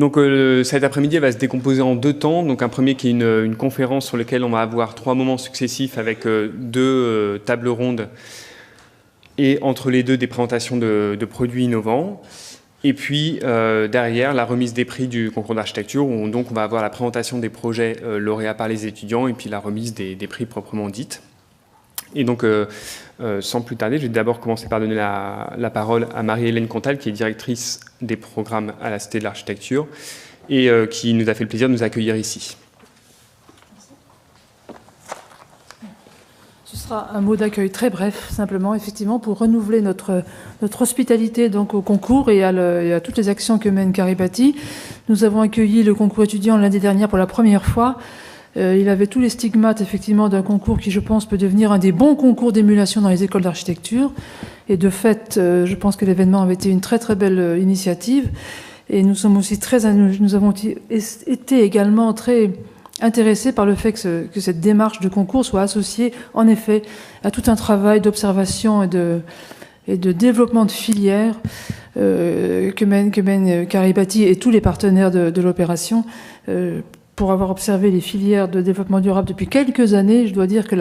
Donc cet après-midi va se décomposer en 2 temps. Donc un premier qui est une conférence sur laquelle on va avoir 3 moments successifs avec 2 tables rondes et entre les deux des présentations de produits innovants. Et puis derrière la remise des prix du concours d'architecture où donc on va avoir la présentation des projets lauréats par les étudiants et puis la remise des prix proprement dites. Et donc sans plus tarder, je vais d'abord commencer par donner la parole à Marie-Hélène Contal, qui est directrice des programmes à la Cité de l'Architecture et qui nous a fait le plaisir de nous accueillir ici. Ce sera un mot d'accueil très bref, simplement, effectivement, pour renouveler notre hospitalité donc, au concours et à toutes les actions que mène Caribati. Nous avons accueilli le concours étudiant l'année dernière pour la première fois. Il avait tous les stigmates, effectivement, d'un concours qui, je pense, peut devenir un des bons concours d'émulation dans les écoles d'architecture. Et de fait, je pense que l'événement avait été une très, très belle initiative. Et nous sommes aussi nous avons été également très intéressés par le fait que cette démarche de concours soit associée, en effet, à tout un travail d'observation et de développement de filières que mène Caribati et tous les partenaires de l'opération. Pour avoir observé les filières de développement durable depuis quelques années, je dois dire que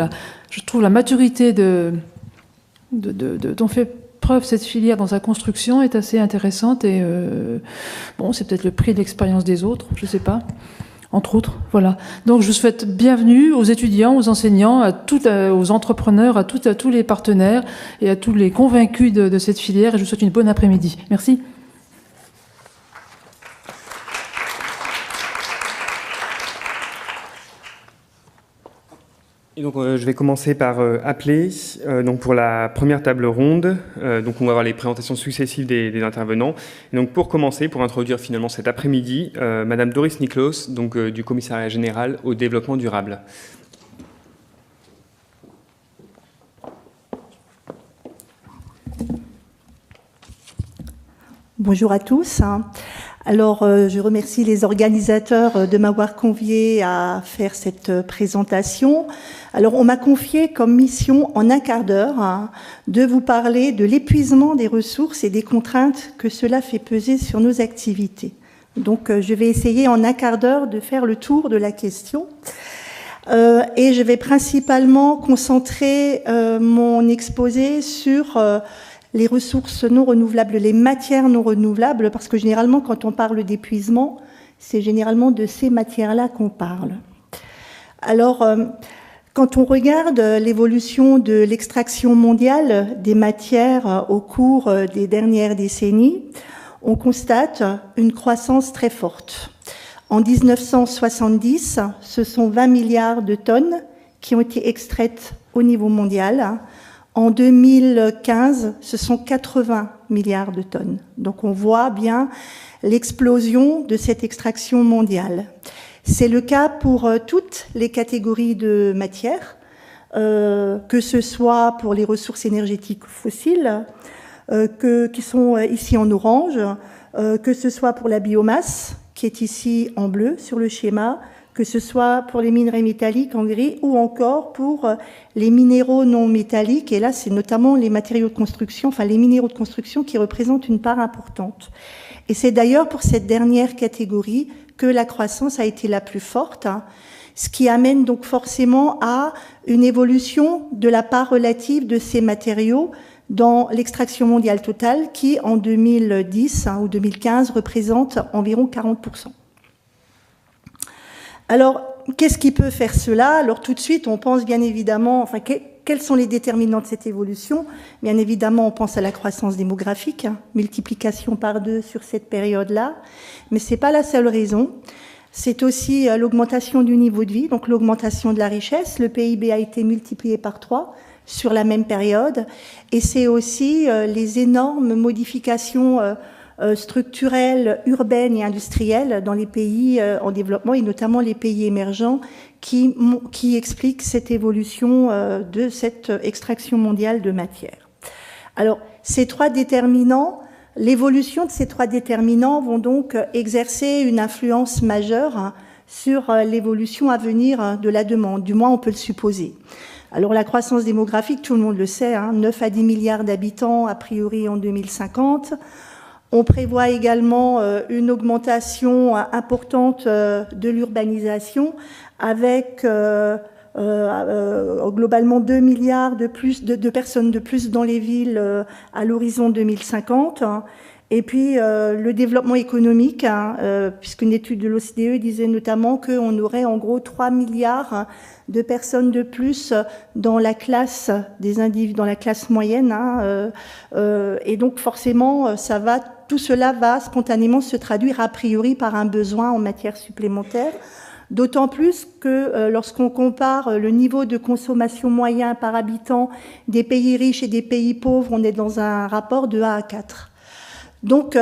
je trouve la maturité dont fait preuve cette filière dans sa construction est assez intéressante. Et bon, c'est peut-être le prix de l'expérience des autres, je ne sais pas, entre autres. Voilà. Donc, je vous souhaite bienvenue aux étudiants, aux enseignants, aux entrepreneurs, à tous les partenaires et à tous les convaincus de cette filière. Et je vous souhaite une bonne après-midi. Merci. Et donc, je vais commencer par appeler donc pour la première table ronde. Donc, on va avoir les présentations successives des intervenants. Et donc, pour commencer, pour introduire finalement cet après-midi, Madame Doris Niklos, donc du Commissariat général au développement durable. Bonjour à tous. Alors, je remercie les organisateurs de m'avoir convié à faire cette présentation. Alors, on m'a confié comme mission, en un quart d'heure, de vous parler de l'épuisement des ressources et des contraintes que cela fait peser sur nos activités. Donc, je vais essayer en un quart d'heure de faire le tour de la question. Et je vais principalement concentrer mon exposé sur les ressources non renouvelables, les matières non renouvelables, parce que généralement, quand on parle d'épuisement, c'est généralement de ces matières-là qu'on parle. Alors, quand on regarde l'évolution de l'extraction mondiale des matières au cours des dernières décennies, on constate une croissance très forte. En 1970, ce sont 20 milliards de tonnes qui ont été extraites au niveau mondial. En 2015, ce sont 80 milliards de tonnes. Donc on voit bien l'explosion de cette extraction mondiale. C'est le cas pour toutes les catégories de matières, que ce soit pour les ressources énergétiques fossiles, qui sont ici en orange, que ce soit pour la biomasse, qui est ici en bleu sur le schéma, que ce soit pour les minerais métalliques en gris ou encore pour les minéraux non métalliques. Et là, c'est notamment les matériaux de construction, enfin les minéraux de construction qui représentent une part importante. Et c'est d'ailleurs pour cette dernière catégorie que la croissance a été la plus forte, ce qui amène donc forcément à une évolution de la part relative de ces matériaux dans l'extraction mondiale totale qui, en 2010 ou 2015, représente environ 40%. Alors, qu'est-ce qui peut faire cela? Alors, tout de suite, on pense bien évidemment, enfin, quels sont les déterminants de cette évolution? Bien évidemment, on pense à la croissance démographique, multiplication par 2 sur cette période-là, mais c'est pas la seule raison. C'est aussi l'augmentation du niveau de vie, donc l'augmentation de la richesse. Le PIB a été multiplié par 3 sur la même période, et c'est aussi les énormes modifications structurelles, urbaines et industrielles dans les pays en développement et notamment les pays émergents qui expliquent cette évolution de cette extraction mondiale de matière. Alors, ces 3 déterminants, l'évolution de ces 3 déterminants vont donc exercer une influence majeure sur l'évolution à venir de la demande, du moins on peut le supposer. Alors la croissance démographique, tout le monde le sait, 9 à 10 milliards d'habitants a priori en 2050. On prévoit également une augmentation importante de l'urbanisation avec globalement 2 milliards de personnes de plus dans les villes à l'horizon 2050. Et puis le développement économique, puisqu'une étude de l'OCDE disait notamment qu'on aurait en gros 3 milliards de personnes de plus dans la classe des individus, dans la classe moyenne, et donc forcément tout cela va spontanément se traduire a priori par un besoin en matière supplémentaire. D'autant plus que lorsqu'on compare le niveau de consommation moyen par habitant des pays riches et des pays pauvres, on est dans un rapport de 1 à 4. Donc,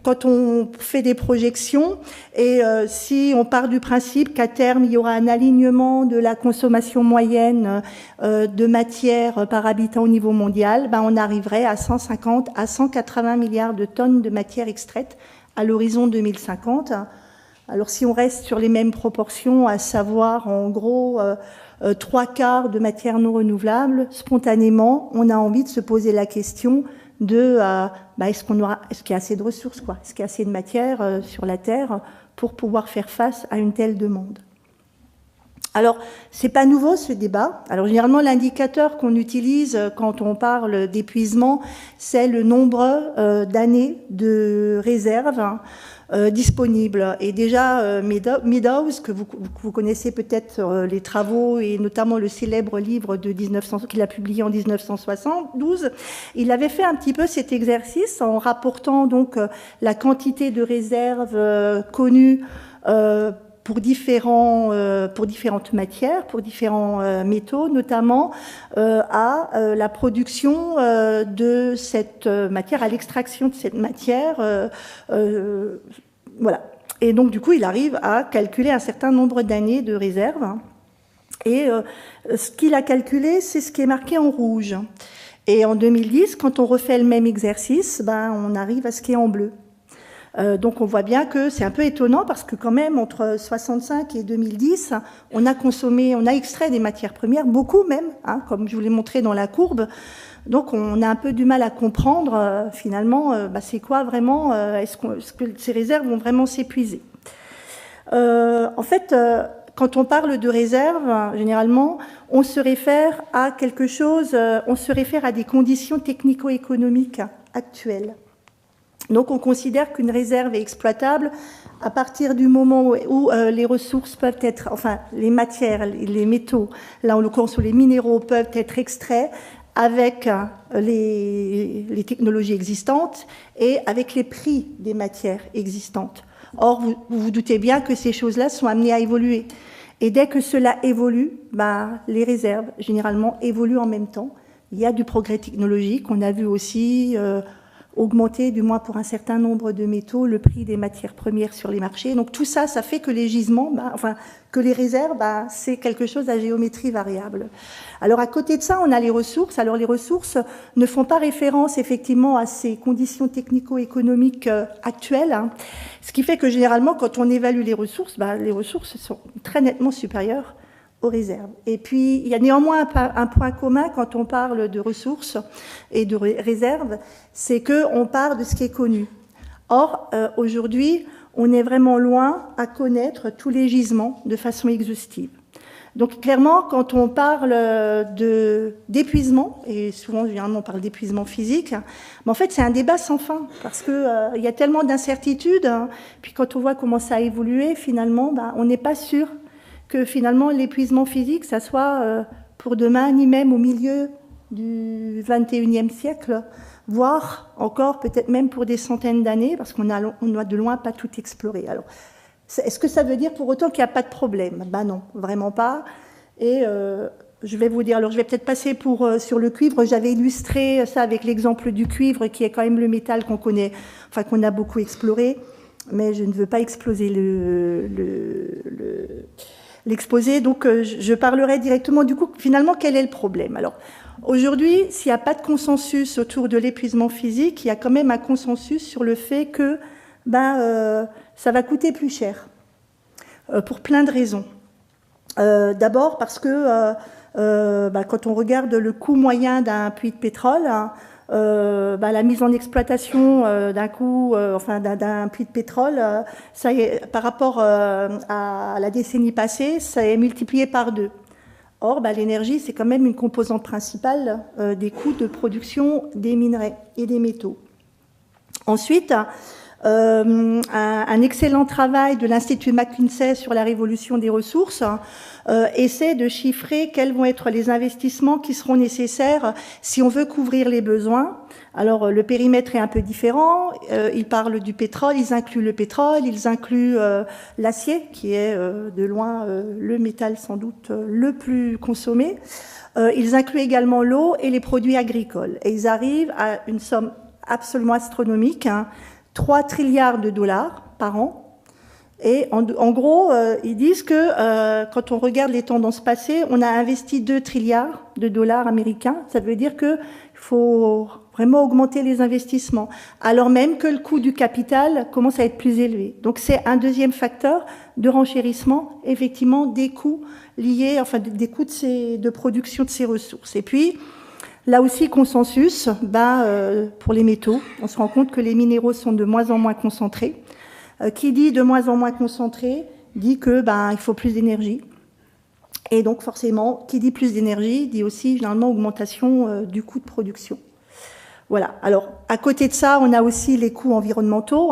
quand on fait des projections, et si on part du principe qu'à terme, il y aura un alignement de la consommation moyenne de matière par habitant au niveau mondial, on arriverait à 150 à 180 milliards de tonnes de matière extraite à l'horizon 2050. Alors, si on reste sur les mêmes proportions, à savoir, en gros, 3/4 de matière non renouvelable, spontanément, on a envie de se poser la question de est-ce qu'il y a assez de ressources, quoi? Est-ce qu'il y a assez de matière sur la Terre pour pouvoir faire face à une telle demande? Alors, c'est pas nouveau ce débat. Alors, généralement, l'indicateur qu'on utilise quand on parle d'épuisement, c'est le nombre d'années de réserves disponibles. Et déjà, Meadows, que vous connaissez peut-être les travaux et notamment le célèbre livre qu'il a publié en 1972, il avait fait un petit peu cet exercice en rapportant donc la quantité de réserves connues pour différentes matières, pour différents métaux, notamment à la production de cette matière, à l'extraction de cette matière. Voilà. Et donc, du coup, il arrive à calculer un certain nombre d'années de réserve. Et ce qu'il a calculé, c'est ce qui est marqué en rouge. Et en 2010, quand on refait le même exercice, on arrive à ce qui est en bleu. Donc on voit bien que c'est un peu étonnant parce que quand même entre 65 et 2010, on a extrait des matières premières, beaucoup même, comme je vous l'ai montré dans la courbe. Donc on a un peu du mal à comprendre finalement c'est quoi vraiment, est-ce que ces réserves vont vraiment s'épuiser. En fait, quand on parle de réserve, généralement, on se réfère à quelque chose, on se réfère à des conditions technico-économiques actuelles. Donc on considère qu'une réserve est exploitable à partir du moment où les ressources peuvent être, enfin les matières, les métaux, là en l'occurrence les minéraux peuvent être extraits avec les technologies existantes et avec les prix des matières existantes. Or, vous vous doutez bien que ces choses-là sont amenées à évoluer. Et dès que cela évolue, les réserves, généralement, évoluent en même temps. Il y a du progrès technologique. On a vu aussi augmenter, du moins pour un certain nombre de métaux, le prix des matières premières sur les marchés. Donc tout ça, ça fait que les gisements, que les réserves, c'est quelque chose à géométrie variable. Alors à côté de ça, on a les ressources. Alors les ressources ne font pas référence effectivement à ces conditions technico-économiques actuelles, ce qui fait que généralement, quand on évalue les ressources sont très nettement supérieures aux réserves. Et puis, il y a néanmoins un point commun quand on parle de ressources et de réserves, c'est qu'on part de ce qui est connu. Or, aujourd'hui, on est vraiment loin à connaître tous les gisements de façon exhaustive. Donc, clairement, quand on parle d'épuisement, et souvent, généralement, on parle d'épuisement physique, mais en fait, c'est un débat sans fin, parce que il y a tellement d'incertitudes, puis quand on voit comment ça a évolué, finalement, on n'est pas sûr que finalement l'épuisement physique, ça soit pour demain, ni même au milieu du XXIe siècle, voire encore peut-être même pour des centaines d'années, parce qu'on a de loin pas tout exploré. Alors, est-ce que ça veut dire pour autant qu'il n'y a pas de problème? Non, vraiment pas. Et je vais vous dire, alors je vais peut-être passer sur le cuivre. J'avais illustré ça avec l'exemple du cuivre, qui est quand même le métal qu'on connaît, enfin qu'on a beaucoup exploré, mais je ne veux pas exploser l'exposé, donc je parlerai directement du coup, finalement, quel est le problème? Alors, aujourd'hui, s'il n'y a pas de consensus autour de l'épuisement physique, il y a quand même un consensus sur le fait que ça va coûter plus cher, pour plein de raisons. D'abord parce que quand on regarde le coût moyen d'un puits de pétrole, la mise en exploitation d'un puits de pétrole, par rapport à la décennie passée, ça est multiplié par 2. Or, l'énergie, c'est quand même une composante principale des coûts de production des minerais et des métaux. Ensuite, un excellent travail de l'Institut McKinsey sur la révolution des ressources essaie de chiffrer quels vont être les investissements qui seront nécessaires si on veut couvrir les besoins. Alors, le périmètre est un peu différent. Ils parlent du pétrole, ils incluent le pétrole, ils incluent l'acier, qui est de loin le métal sans doute le plus consommé. Ils incluent également l'eau et les produits agricoles. Et ils arrivent à une somme absolument astronomique, 3 trilliards de dollars par an. Et en gros, ils disent que quand on regarde les tendances passées, on a investi 2 trilliards de dollars américains. Ça veut dire qu'il faut vraiment augmenter les investissements, alors même que le coût du capital commence à être plus élevé. Donc c'est un deuxième facteur de renchérissement, effectivement, des coûts liés, des coûts de production de ces ressources. Et puis, là aussi, consensus, pour les métaux, on se rend compte que les minéraux sont de moins en moins concentrés. Qui dit de moins en moins concentré, dit que il faut plus d'énergie. Et donc forcément, qui dit plus d'énergie, dit aussi généralement augmentation du coût de production. Voilà. Alors, à côté de ça, on a aussi les coûts environnementaux.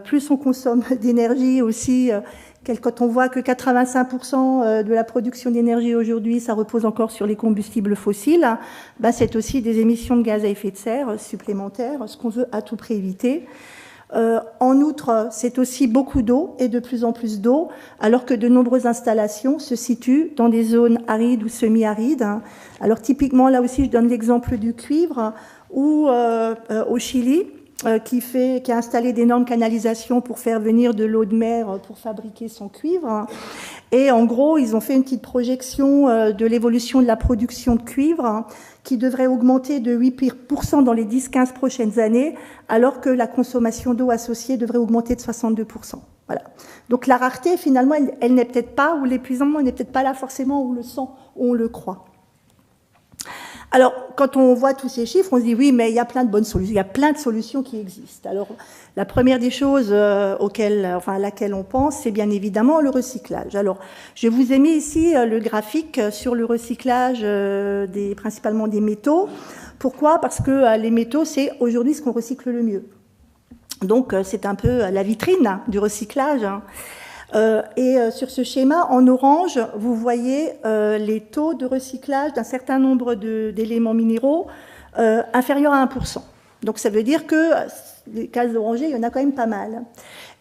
Plus on consomme d'énergie aussi, quand on voit que 85% de la production d'énergie aujourd'hui, ça repose encore sur les combustibles fossiles, c'est aussi des émissions de gaz à effet de serre supplémentaires, ce qu'on veut à tout prix éviter. En outre, c'est aussi beaucoup d'eau et de plus en plus d'eau, alors que de nombreuses installations se situent dans des zones arides ou semi-arides. Alors typiquement, là aussi, je donne l'exemple du cuivre, où au Chili, qui a installé d'énormes canalisations pour faire venir de l'eau de mer pour fabriquer son cuivre. Et en gros, ils ont fait une petite projection de l'évolution de la production de cuivre qui devrait augmenter de 8% dans les 10-15 prochaines années, alors que la consommation d'eau associée devrait augmenter de 62%. Voilà. Donc la rareté, finalement, elle n'est peut-être pas, ou l'épuisement n'est peut-être pas là forcément où on le sent, où on le croit. Alors, quand on voit tous ces chiffres, on se dit oui, mais il y a plein de bonnes solutions, il y a plein de solutions qui existent. Alors, la première des choses à laquelle on pense, c'est bien évidemment le recyclage. Alors, je vous ai mis ici le graphique sur le recyclage principalement des métaux. Pourquoi ? Parce que les métaux, c'est aujourd'hui ce qu'on recycle le mieux. Donc, c'est un peu la vitrine du recyclage. Sur ce schéma, en orange, vous voyez les taux de recyclage d'un certain nombre d'éléments minéraux inférieurs à 1%. Donc ça veut dire que les cases orangées, il y en a quand même pas mal.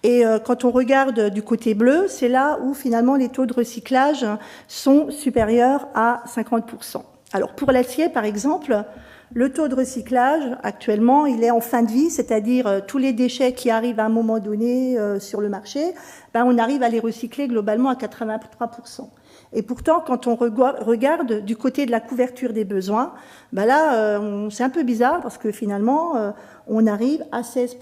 Et quand on regarde du côté bleu, c'est là où finalement les taux de recyclage sont supérieurs à 50%. Alors pour l'acier, par exemple, le taux de recyclage, actuellement, il est en fin de vie, c'est-à-dire tous les déchets qui arrivent à un moment donné sur le marché, on arrive à les recycler globalement à 83%. Et pourtant, quand on regarde du côté de la couverture des besoins, c'est un peu bizarre parce que finalement, on arrive à 16%.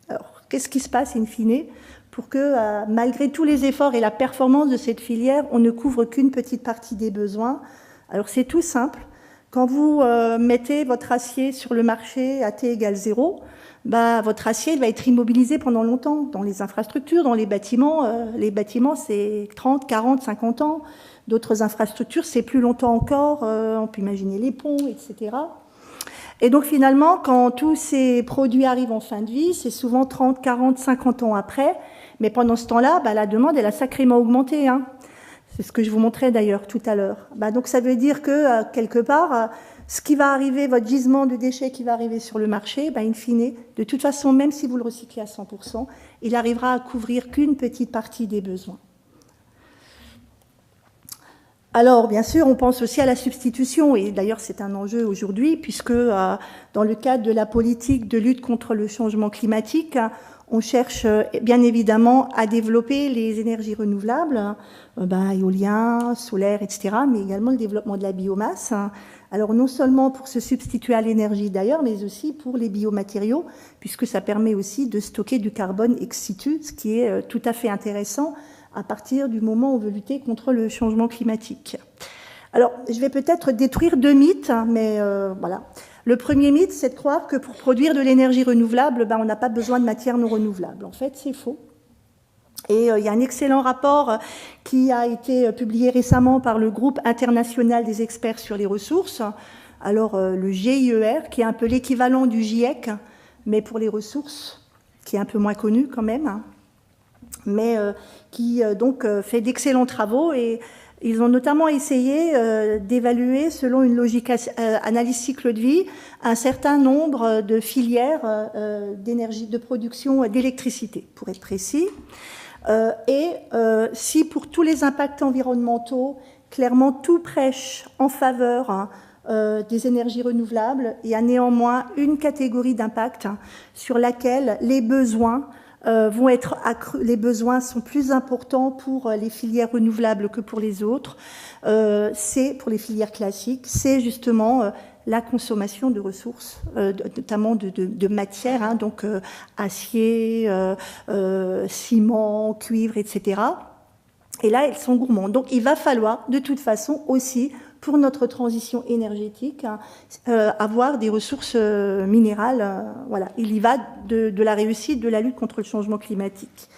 Alors, qu'est-ce qui se passe in fine pour que, malgré tous les efforts et la performance de cette filière, on ne couvre qu'une petite partie des besoins? Alors, c'est tout simple. Quand vous mettez votre acier sur le marché à T égale 0, votre acier va être immobilisé pendant longtemps dans les infrastructures, dans les bâtiments. Les bâtiments, c'est 30, 40, 50 ans. D'autres infrastructures, c'est plus longtemps encore. On peut imaginer les ponts, etc. Et donc finalement, quand tous ces produits arrivent en fin de vie, c'est souvent 30, 40, 50 ans après. Mais pendant ce temps-là, la demande, elle a sacrément augmenté, hein. C'est ce que je vous montrais d'ailleurs tout à l'heure. Donc ça veut dire que, quelque part, ce qui va arriver, votre gisement de déchets qui va arriver sur le marché, in fine, de toute façon, même si vous le recyclez à 100%, il arrivera à couvrir qu'une petite partie des besoins. Alors, bien sûr, on pense aussi à la substitution, et d'ailleurs c'est un enjeu aujourd'hui, puisque dans le cadre de la politique de lutte contre le changement climatique, on cherche bien évidemment à développer les énergies renouvelables, éolien, solaire, etc., mais également le développement de la biomasse. Alors non seulement pour se substituer à l'énergie d'ailleurs, mais aussi pour les biomatériaux, puisque ça permet aussi de stocker du carbone ex situ, ce qui est tout à fait intéressant à partir du moment où on veut lutter contre le changement climatique. Alors, je vais peut-être détruire 2 mythes, mais voilà. Le premier mythe, c'est de croire que pour produire de l'énergie renouvelable, on n'a pas besoin de matières non renouvelables. En fait, c'est faux. Et il y a un excellent rapport qui a été publié récemment par le groupe international des experts sur les ressources. Alors, le GIER, qui est un peu l'équivalent du GIEC, mais pour les ressources, qui est un peu moins connu quand même, mais qui donc fait d'excellents travaux. Et ils ont notamment essayé d'évaluer, selon une logique analyse cycle de vie, un certain nombre de filières d'énergie, de production d'électricité, pour être précis. Si pour tous les impacts environnementaux, clairement tout prêche en faveur des énergies renouvelables, il y a néanmoins une catégorie d'impact sur laquelle les besoins vont être accrus. Les besoins sont plus importants pour les filières renouvelables que pour les autres. C'est pour les filières classiques, c'est justement la consommation de ressources, notamment de matières, donc acier, ciment, cuivre, etc. Et là, elles sont gourmandes. Donc, il va falloir, de toute façon, aussi, pour notre transition énergétique, avoir des ressources minérales. Voilà, il y va de la réussite de la lutte contre le changement climatique.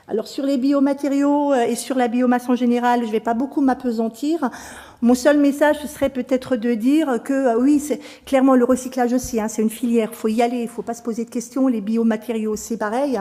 Alors, sur les biomatériaux et sur la biomasse en général, je ne vais pas beaucoup m'appesantir. Mon seul message, ce serait peut-être de dire que oui, c'est clairement le recyclage aussi, c'est une filière, il faut y aller, il ne faut pas se poser de questions. Les biomatériaux, c'est pareil,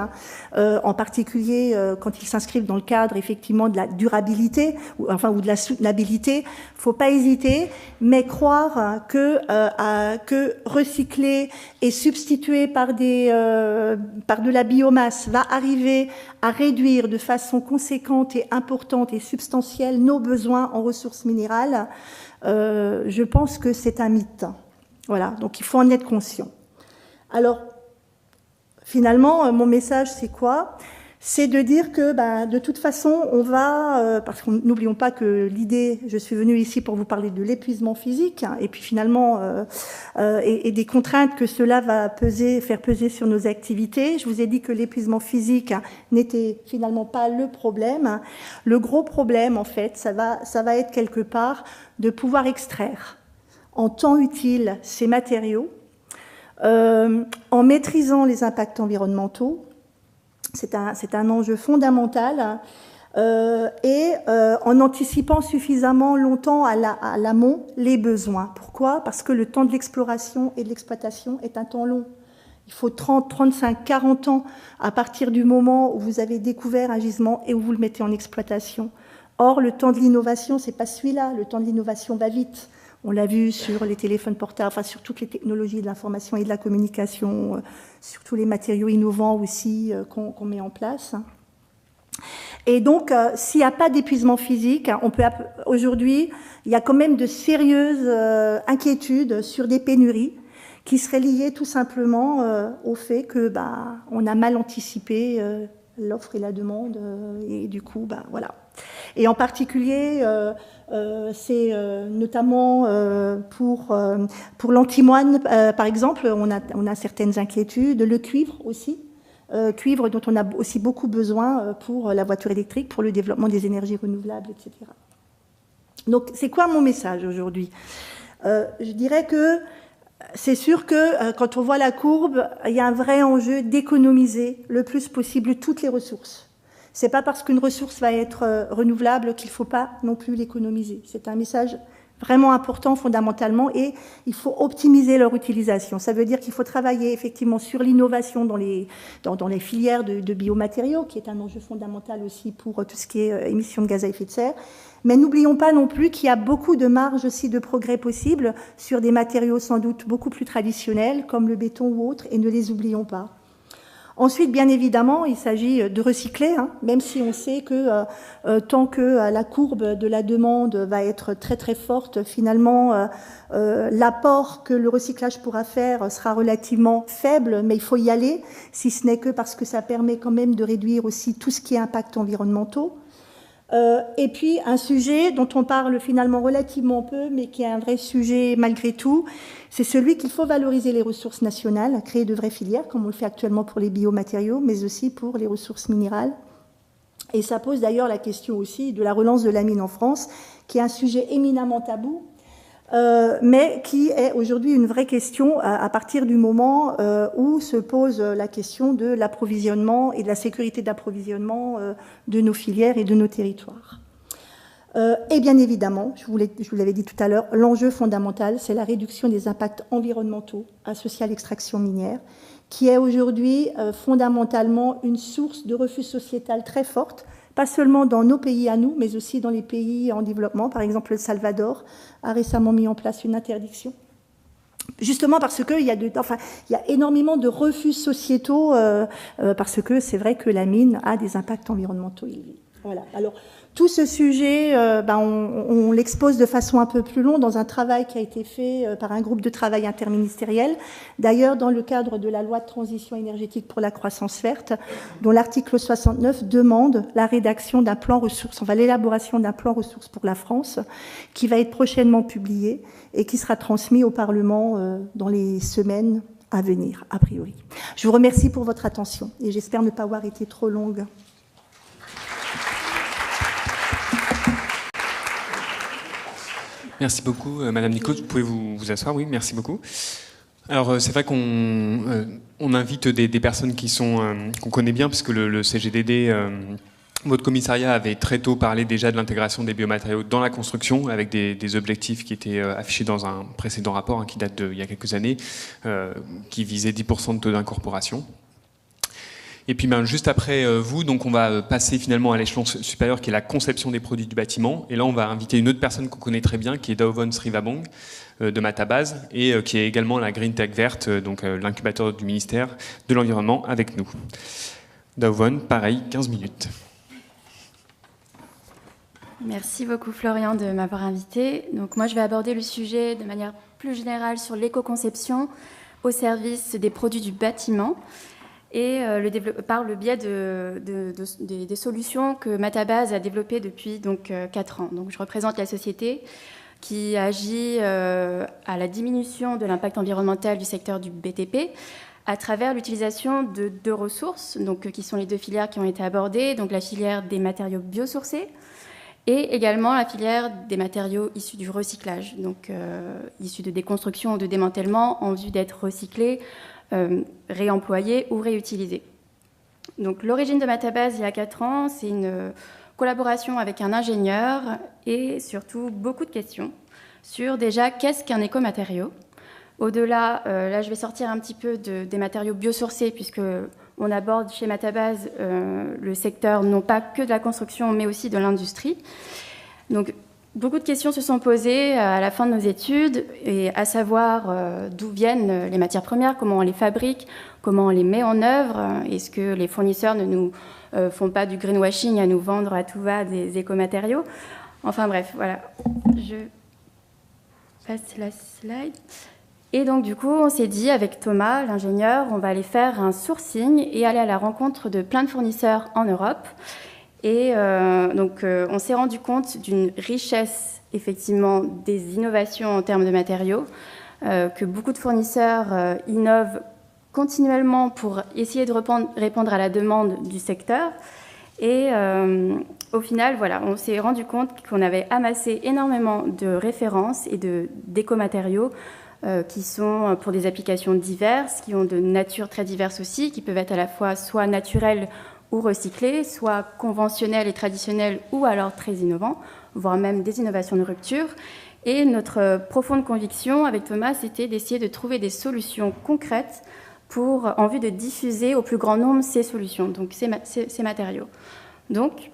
en particulier quand ils s'inscrivent dans le cadre effectivement de la durabilité, ou de la soutenabilité. Il ne faut pas hésiter, mais croire que recycler et substituer par de la biomasse va arriver à réduire de façon conséquente et importante et substantielle nos besoins en ressources minérales, je pense que c'est un mythe. Voilà, donc il faut en être conscient. Alors, finalement, mon message, c'est quoi ? C'est de dire que, de toute façon, on va, parce que n'oublions pas que l'idée, je suis venue ici pour vous parler de l'épuisement physique, et puis finalement, et des contraintes que cela va faire peser sur nos activités. Je vous ai dit que l'épuisement physique n'était finalement pas le problème. Le gros problème, en fait, ça va être quelque part de pouvoir extraire en temps utile ces matériaux, en maîtrisant les impacts environnementaux. C'est un enjeu fondamental en anticipant suffisamment longtemps à l'amont les besoins. Pourquoi ? Parce que le temps de l'exploration et de l'exploitation est un temps long. Il faut 30, 35, 40 ans à partir du moment où vous avez découvert un gisement et où vous le mettez en exploitation. Or, le temps de l'innovation, c'est pas celui-là. Le temps de l'innovation va vite. On l'a vu sur les téléphones portables, sur toutes les technologies de l'information et de la communication, sur tous les matériaux innovants aussi qu'on met en place. Et donc, s'il n'y a pas d'épuisement physique, aujourd'hui, il y a quand même de sérieuses inquiétudes sur des pénuries qui seraient liées tout simplement au fait que on a mal anticipé l'offre et la demande, et du coup, voilà. Et en particulier, c'est notamment pour l'antimoine, par exemple, on a certaines inquiétudes. Le cuivre aussi, cuivre dont on a aussi beaucoup besoin pour la voiture électrique, pour le développement des énergies renouvelables, etc. Donc, c'est quoi mon message aujourd'hui ? Je dirais que c'est sûr que quand on voit la courbe, il y a un vrai enjeu d'économiser le plus possible toutes les ressources. C'est pas parce qu'une ressource va être renouvelable qu'il faut pas non plus l'économiser. C'est un message vraiment important fondamentalement et il faut optimiser leur utilisation. Ça veut dire qu'il faut travailler effectivement sur l'innovation dans les filières de biomatériaux, qui est un enjeu fondamental aussi pour tout ce qui est émissions de gaz à effet de serre. Mais n'oublions pas non plus qu'il y a beaucoup de marge aussi de progrès possibles sur des matériaux sans doute beaucoup plus traditionnels, comme le béton ou autres, et ne les oublions pas. Ensuite, bien évidemment, il s'agit de recycler, même si on sait que tant que la courbe de la demande va être très très forte, finalement, l'apport que le recyclage pourra faire sera relativement faible, mais il faut y aller, si ce n'est que parce que ça permet quand même de réduire aussi tout ce qui est impact environnementaux. Et puis un sujet dont on parle finalement relativement peu, mais qui est un vrai sujet malgré tout, c'est celui qu'il faut valoriser les ressources nationales, créer de vraies filières, comme on le fait actuellement pour les biomatériaux, mais aussi pour les ressources minérales. Et ça pose d'ailleurs la question aussi de la relance de la mine en France, qui est un sujet éminemment tabou. mais qui est aujourd'hui une vraie question à partir du moment où se pose la question de l'approvisionnement et de la sécurité d'approvisionnement de nos filières et de nos territoires. Et bien évidemment, je vous l'avais dit tout à l'heure, l'enjeu fondamental, c'est la réduction des impacts environnementaux associés à l'extraction minière, qui est aujourd'hui fondamentalement une source de refus sociétal très forte, pas seulement dans nos pays à nous, mais aussi dans les pays en développement. Par exemple, le Salvador a récemment mis en place une interdiction. Justement parce qu'il y a énormément de refus sociétaux, parce que c'est vrai que la mine a des impacts environnementaux élevés. Voilà. Alors, tout ce sujet, on l'expose de façon un peu plus longue dans un travail qui a été fait par un groupe de travail interministériel. D'ailleurs, dans le cadre de la loi de transition énergétique pour la croissance verte, dont l'article 69 demande la rédaction d'un plan ressources, l'élaboration d'un plan ressources pour la France, qui va être prochainement publié et qui sera transmis au Parlement dans les semaines à venir, a priori. Je vous remercie pour votre attention et j'espère ne pas avoir été trop longue. Merci beaucoup, Madame Nicot. Vous pouvez vous asseoir, oui, merci beaucoup. Alors, c'est vrai qu'on invite des personnes qu'on connaît bien, puisque le CGDD, votre commissariat avait très tôt parlé déjà de l'intégration des biomatériaux dans la construction, avec des objectifs qui étaient affichés dans un précédent rapport, qui date d'il y a quelques années, qui visait 10% de taux d'incorporation. Et puis juste après vous, donc on va passer finalement à l'échelon supérieur qui est la conception des produits du bâtiment. Et là, on va inviter une autre personne qu'on connaît très bien, qui est Daovon Srivabong de Matabase, et qui est également la Green Tech Verte, donc l'incubateur du ministère de l'Environnement avec nous. Daovon, pareil, 15 minutes. Merci beaucoup Florian de m'avoir invité. Donc moi, je vais aborder le sujet de manière plus générale sur l'éco-conception au service des produits du bâtiment, et par le biais des solutions que Matabase a développées depuis 4 ans. Donc, je représente la société qui agit à la diminution de l'impact environnemental du secteur du BTP à travers l'utilisation de 2 ressources, donc, qui sont les 2 filières qui ont été abordées, donc la filière des matériaux biosourcés et également la filière des matériaux issus du recyclage, donc issus de déconstruction ou de démantèlement en vue d'être recyclés, réemployés ou réutilisés. Donc, l'origine de Matabase il y a 4 ans, c'est une collaboration avec un ingénieur et surtout beaucoup de questions sur déjà qu'est-ce qu'un écomatériau. Au-delà, là je vais sortir un petit peu des matériaux biosourcés puisque on aborde chez Matabase le secteur non pas que de la construction mais aussi de l'industrie. Donc, beaucoup de questions se sont posées à la fin de nos études, et à savoir d'où viennent les matières premières, comment on les fabrique, comment on les met en œuvre. Est-ce que les fournisseurs ne nous font pas du greenwashing à nous vendre à tout va des écomatériaux? Enfin bref, voilà. Je passe la slide. Et donc du coup, on s'est dit avec Thomas, l'ingénieur, on va aller faire un sourcing et aller à la rencontre de plein de fournisseurs en Europe. Et on s'est rendu compte d'une richesse, effectivement, des innovations en termes de matériaux, que beaucoup de fournisseurs innovent continuellement pour essayer de répondre à la demande du secteur. Et au final, voilà, on s'est rendu compte qu'on avait amassé énormément de références et d'écomatériaux qui sont pour des applications diverses, qui ont de nature très diverses aussi, qui peuvent être à la fois soit naturelles ou recyclés, soit conventionnels et traditionnels, ou alors très innovants, voire même des innovations de rupture. Et notre profonde conviction avec Thomas, c'était d'essayer de trouver des solutions concrètes en vue de diffuser au plus grand nombre ces solutions, donc ces matériaux. Donc,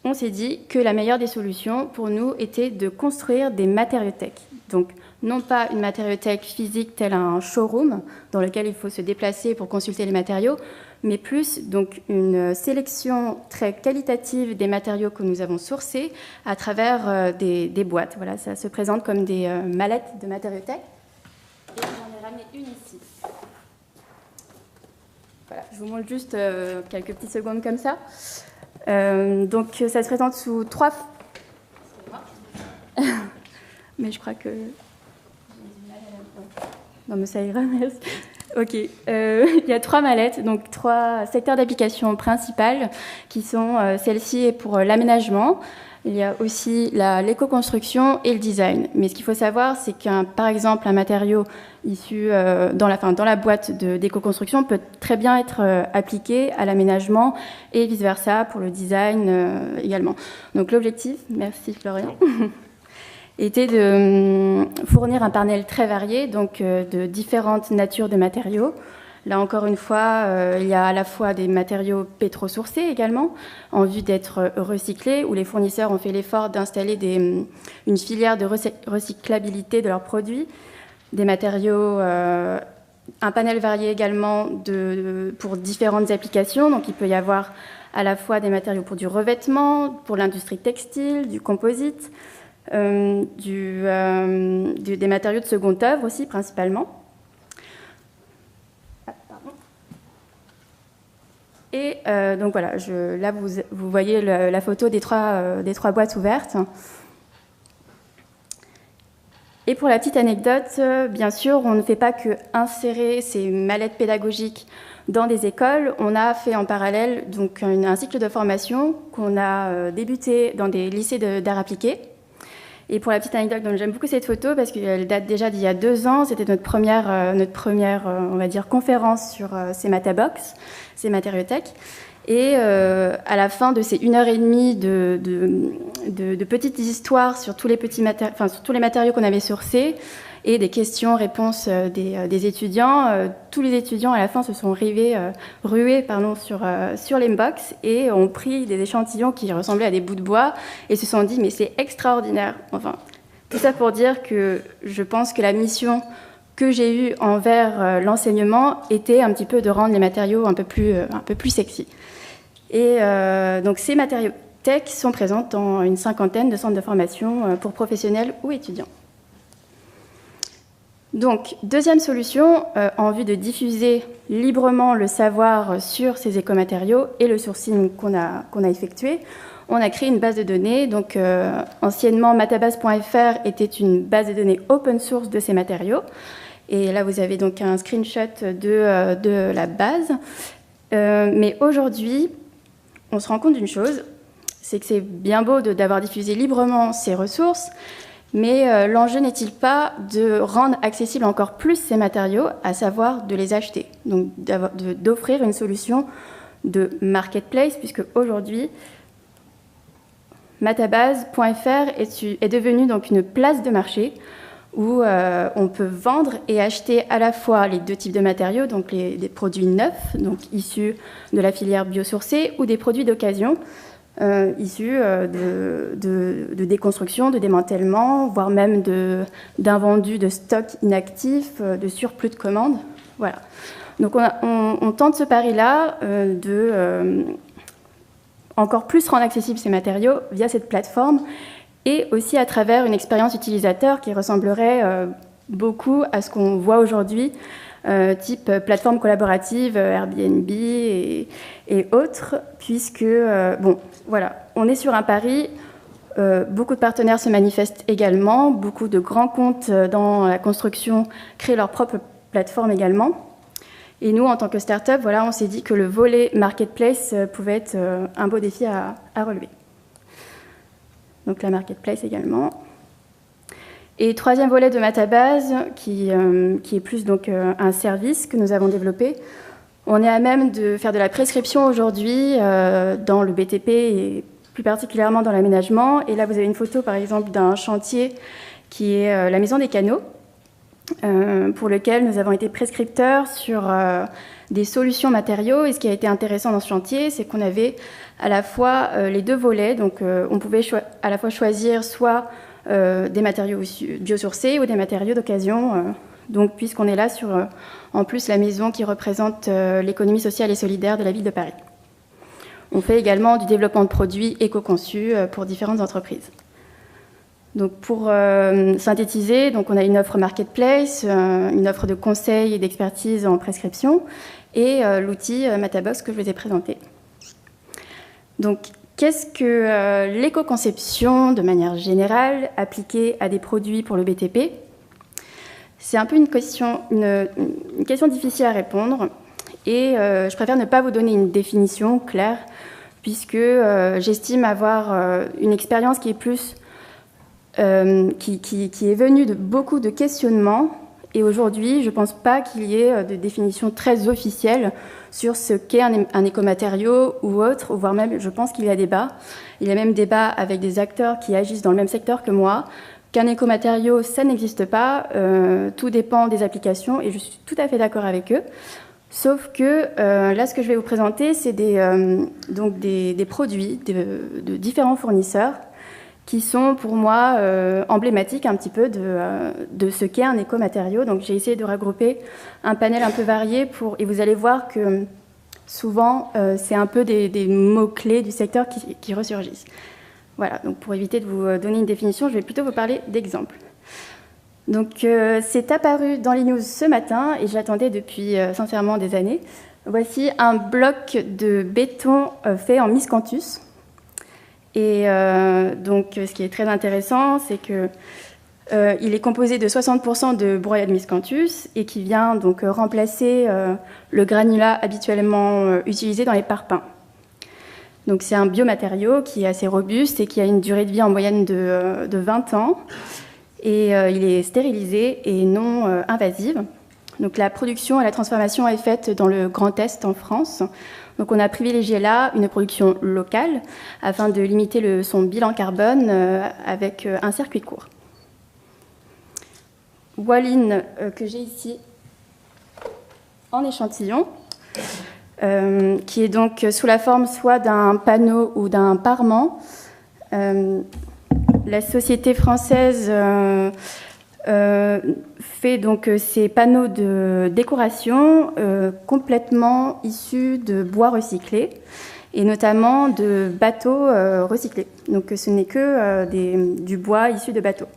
on s'est dit que la meilleure des solutions pour nous était de construire des matériothèques. Donc, non pas une matériothèque physique telle un showroom dans lequel il faut se déplacer pour consulter les matériaux, mais plus donc une sélection très qualitative des matériaux que nous avons sourcés à travers des boîtes. Voilà, ça se présente comme des mallettes de matériothèque. Et j'en ai ramené une ici. Voilà, je vous montre juste quelques petites secondes comme ça. Donc ça se présente sous 3... Mais je crois que... Non, mais ça ira, merci. Ok, il y a 3 mallettes, donc 3 secteurs d'application principales qui sont celle-ci est pour l'aménagement, Il y a aussi l'éco-construction et le design. Mais ce qu'il faut savoir, c'est par exemple, un matériau issu dans la boîte d'éco-construction peut très bien être appliqué à l'aménagement et vice-versa pour le design également. Donc l'objectif, merci Florian, était de fournir un panel très varié, donc de différentes natures de matériaux. Là, encore une fois, il y a à la fois des matériaux pétrosourcés également, en vue d'être recyclés, où les fournisseurs ont fait l'effort d'installer une filière de recyclabilité de leurs produits, des matériaux, un panel varié également pour différentes applications. Donc, il peut y avoir à la fois des matériaux pour du revêtement, pour l'industrie textile, du composite, des matériaux de seconde œuvre aussi, principalement. Et donc voilà, là vous voyez la photo des trois boîtes ouvertes. Et pour la petite anecdote, bien sûr, on ne fait pas que insérer ces mallettes pédagogiques dans des écoles. On a fait en parallèle donc, un cycle de formation qu'on a débuté dans des lycées d'art appliqué. Et pour la petite anecdote, donc j'aime beaucoup cette photo parce qu'elle date déjà d'il y a 2 ans. C'était notre première on va dire, conférence sur ces Matabox, ces matériothèques. Et à la fin de ces 1h30 de petites histoires sur tous les matériaux qu'on avait sourcés et des questions-réponses des étudiants, tous les étudiants à la fin se sont rués sur l'inbox et ont pris des échantillons qui ressemblaient à des bouts de bois et se sont dit mais c'est extraordinaire. Enfin, tout ça pour dire que je pense que la mission que j'ai eue envers l'enseignement était un petit peu de rendre les matériaux un peu plus sexy. Et donc ces matériothèques sont présentes dans une 50aine de centres de formation pour professionnels ou étudiants. Donc, deuxième solution, en vue de diffuser librement le savoir sur ces écomatériaux et le sourcing qu'on a effectué, on a créé une base de données. Donc, anciennement, matabase.fr était une base de données open source de ces matériaux. Et là, vous avez donc un screenshot de la base. Mais aujourd'hui, on se rend compte d'une chose, c'est que c'est bien beau d'avoir diffusé librement ces ressources, mais l'enjeu n'est-il pas de rendre accessibles encore plus ces matériaux, à savoir de les acheter, donc d'offrir une solution de marketplace, puisque aujourd'hui, matabase.fr est devenue donc une place de marché où on peut vendre et acheter à la fois les 2 types de matériaux, donc des produits neufs, donc issus de la filière biosourcée, ou des produits d'occasion, issus de déconstruction, de démantèlement, voire même d'invendus de stock inactifs, de surplus de commandes. Voilà. Donc on tente ce pari-là de encore plus rendre accessibles ces matériaux via cette plateforme et aussi à travers une expérience utilisateur qui ressemblerait beaucoup à ce qu'on voit aujourd'hui, type plateforme collaborative, Airbnb et autres, puisque, voilà, on est sur un pari. Beaucoup de partenaires se manifestent également, beaucoup de grands comptes dans la construction créent leur propre plateforme également. Et nous, en tant que start-up, voilà, on s'est dit que le volet marketplace pouvait être un beau défi à relever. Donc la marketplace également. Et 3e volet de Matabase, qui est plus donc un service que nous avons développé. On est à même de faire de la prescription aujourd'hui dans le BTP et plus particulièrement dans l'aménagement. Et là, vous avez une photo, par exemple, d'un chantier qui est la Maison des Canaux, pour lequel nous avons été prescripteurs sur des solutions matériaux. Et ce qui a été intéressant dans ce chantier, c'est qu'on avait à la fois les 2 volets. Donc, on pouvait à la fois choisir soit des matériaux biosourcés ou des matériaux d'occasion. Donc, puisqu'on est là sur, en plus, la maison qui représente l'économie sociale et solidaire de la ville de Paris. On fait également du développement de produits éco-conçus pour différentes entreprises. Donc, pour synthétiser, donc on a une offre marketplace, une offre de conseil et d'expertise en prescription et l'outil Matabox que je vous ai présenté. Donc, qu'est-ce que l'éco-conception, de manière générale, appliquée à des produits pour le BTP? C'est un peu une question difficile à répondre et je préfère ne pas vous donner une définition claire puisque j'estime avoir une expérience qui est plus qui est venue de beaucoup de questionnements. Et aujourd'hui, je ne pense pas qu'il y ait de définition très officielle sur ce qu'est un écomatériau ou autre, voire même, je pense qu'il y a débat. Il y a même débat avec des acteurs qui agissent dans le même secteur que moi, qu'un écomatériau, ça n'existe pas, tout dépend des applications, et je suis tout à fait d'accord avec eux. Sauf que là, ce que je vais vous présenter, c'est donc des produits de différents fournisseurs qui sont pour moi emblématiques un petit peu de ce qu'est un écomatériau. Donc j'ai essayé de regrouper un panel un peu varié et vous allez voir que souvent c'est un peu des mots-clés du secteur qui ressurgissent. Voilà, donc pour éviter de vous donner une définition, je vais plutôt vous parler d'exemples. Donc c'est apparu dans les news ce matin et j'attendais depuis sincèrement des années. Voici un bloc de béton fait en miscanthus. Et donc, ce qui est très intéressant, c'est que il est composé de 60% de broyat de miscanthus et qui vient donc remplacer le granulat habituellement utilisé dans les parpaings. Donc, c'est un biomatériau qui est assez robuste et qui a une durée de vie en moyenne de 20 ans. Et il est stérilisé et non invasive. Donc, la production et la transformation est faite dans le Grand Est en France. Donc on a privilégié là une production locale afin de limiter son bilan carbone avec un circuit court. Walline que j'ai ici en échantillon, qui est donc sous la forme soit d'un panneau ou d'un parement. La société française fait donc ces panneaux de décoration complètement issus de bois recyclés et notamment de bateaux recyclés. Donc ce n'est que du bois issu de bateaux.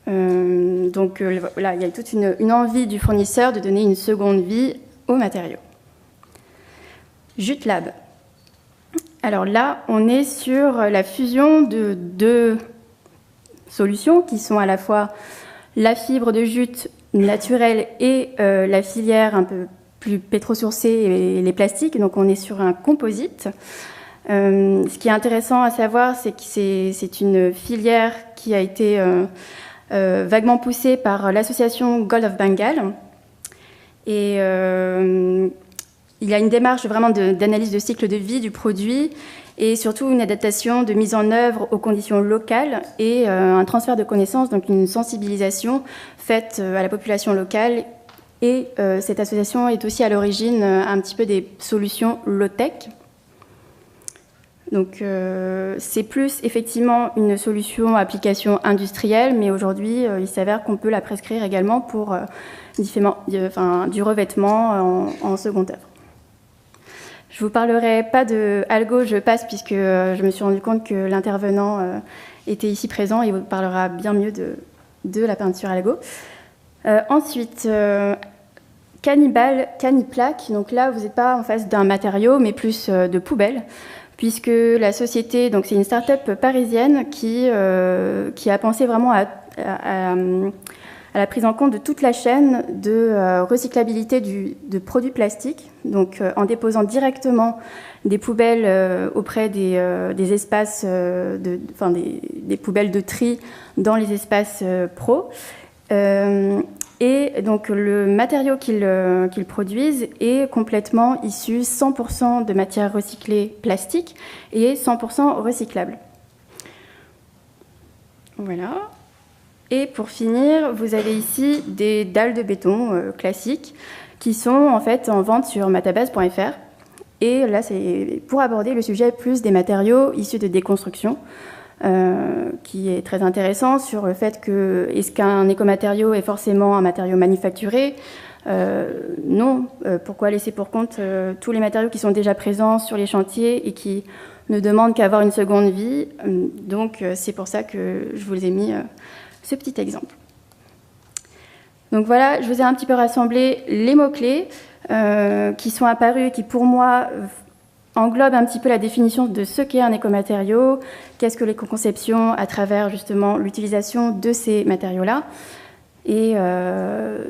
Donc voilà, il y a toute une envie du fournisseur de donner une seconde vie au matériau. Jutlab. Alors là, on est sur la fusion de deux solutions qui sont à la fois la fibre de jute naturelle et la filière un peu plus pétrosourcée et les plastiques. Donc on est sur un composite. Ce qui est intéressant à savoir, c'est que c'est une filière qui a été vaguement poussée par l'association Gold of Bengal. Et il y a une démarche vraiment d'analyse de cycle de vie du produit et surtout une adaptation de mise en œuvre aux conditions locales et un transfert de connaissances, donc une sensibilisation faite à la population locale. Et cette association est aussi à l'origine un petit peu des solutions low-tech. Donc c'est plus effectivement une solution application industrielle, mais aujourd'hui il s'avère qu'on peut la prescrire également pour du revêtement en seconde œuvre. Je ne vous parlerai pas de Algo, je passe puisque je me suis rendu compte que l'intervenant était ici présent et il vous parlera bien mieux de la peinture Algo. Ensuite, Cannibal, Caniplaque. Donc là, vous n'êtes pas en face d'un matériau, mais plus de poubelle, puisque la société, donc c'est une start-up parisienne qui a pensé vraiment à la prise en compte de toute la chaîne de recyclabilité de produits plastiques, donc en déposant directement des poubelles auprès des espaces, des poubelles de tri dans les espaces pro. Et donc le matériau qu'ils produisent est complètement issu 100% de matières recyclées plastiques et 100% recyclables. Voilà. Et pour finir, vous avez ici des dalles de béton classiques qui sont en fait en vente sur matabase.fr. Et là, c'est pour aborder le sujet plus des matériaux issus de déconstruction, qui est très intéressant sur le fait que est-ce qu'un écomatériau est forcément un matériau manufacturé ? Non. Pourquoi laisser pour compte tous les matériaux qui sont déjà présents sur les chantiers et qui ne demandent qu'à avoir une seconde vie ? Donc, c'est pour ça que je vous ai mis ce petit exemple. Donc voilà, je vous ai un petit peu rassemblé les mots-clés qui sont apparus et qui, pour moi, englobent un petit peu la définition de ce qu'est un écomatériau, qu'est-ce que l'éco-conception à travers justement l'utilisation de ces matériaux-là. Et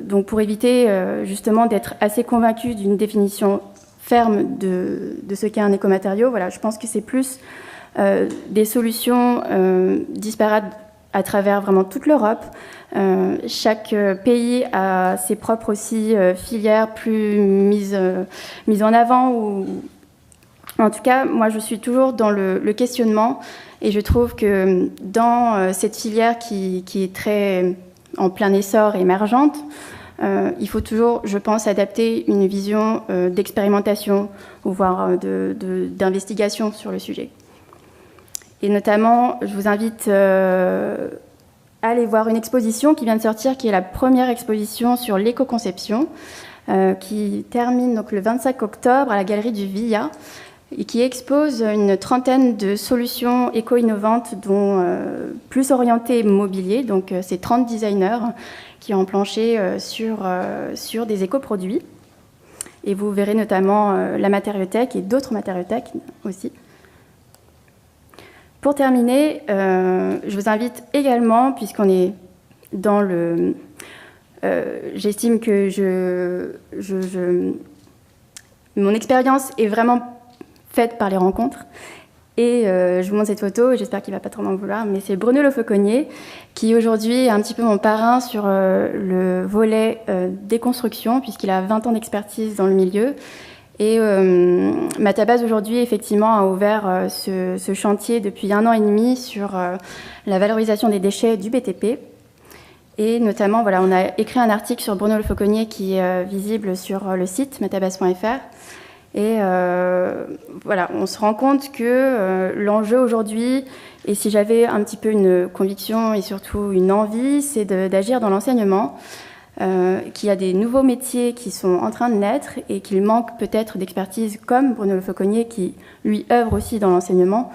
donc pour éviter justement d'être assez convaincu d'une définition ferme de ce qu'est un écomatériau. Voilà, je pense que c'est plus des solutions disparates à travers vraiment toute l'Europe. Chaque pays a ses propres aussi filières plus mises en avant. Ou... En tout cas, moi, je suis toujours dans le questionnement et je trouve que dans cette filière qui est très en plein essor et émergente, il faut toujours, je pense, adapter une vision d'expérimentation ou voire d'investigation sur le sujet. Et notamment, je vous invite à aller voir une exposition qui vient de sortir, qui est la première exposition sur l'éco-conception, qui termine donc le 25 octobre à la Galerie du Villa, et qui expose une trentaine de solutions éco-innovantes, dont plus orientées mobilier. Donc, c'est 30 designers qui ont planché sur des éco-produits. Et vous verrez notamment la matériothèque et d'autres matériothèques aussi. Pour terminer, je vous invite également, puisqu'on est dans le... j'estime que mon expérience est vraiment faite par les rencontres. Et je vous montre cette photo, et j'espère qu'il ne va pas trop m'en vouloir, mais c'est Bruno Le Fauconnier, qui aujourd'hui est un petit peu mon parrain sur le volet déconstruction, puisqu'il a 20 ans d'expertise dans le milieu. Et Matabase aujourd'hui, effectivement, a ouvert ce chantier depuis 1 an et demi sur la valorisation des déchets du BTP. Et notamment, voilà, on a écrit un article sur Bruno Le Fauconnier qui est visible sur le site matabase.fr. Et voilà, on se rend compte que l'enjeu aujourd'hui, et si j'avais un petit peu une conviction et surtout une envie, c'est d'agir dans l'enseignement, qu'il y a des nouveaux métiers qui sont en train de naître et qu'il manque peut-être d'expertise comme Bruno Le Fauconnier, qui lui œuvre aussi dans l'enseignement,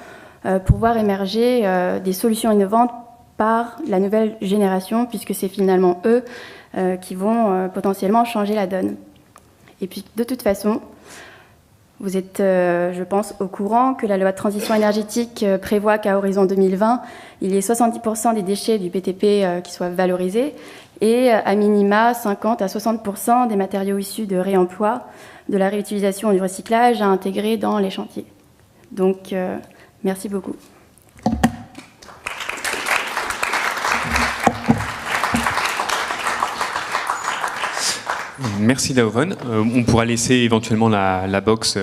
pour voir émerger des solutions innovantes par la nouvelle génération, puisque c'est finalement eux qui vont potentiellement changer la donne. Et puis, de toute façon, vous êtes, je pense, au courant que la loi de transition énergétique prévoit qu'à horizon 2020, il y ait 70% des déchets du BTP qui soient valorisés et à minima 50 à 60% des matériaux issus de réemploi, de la réutilisation et du recyclage à intégrer dans les chantiers. Donc, merci beaucoup. Merci Daovon. On pourra laisser éventuellement la box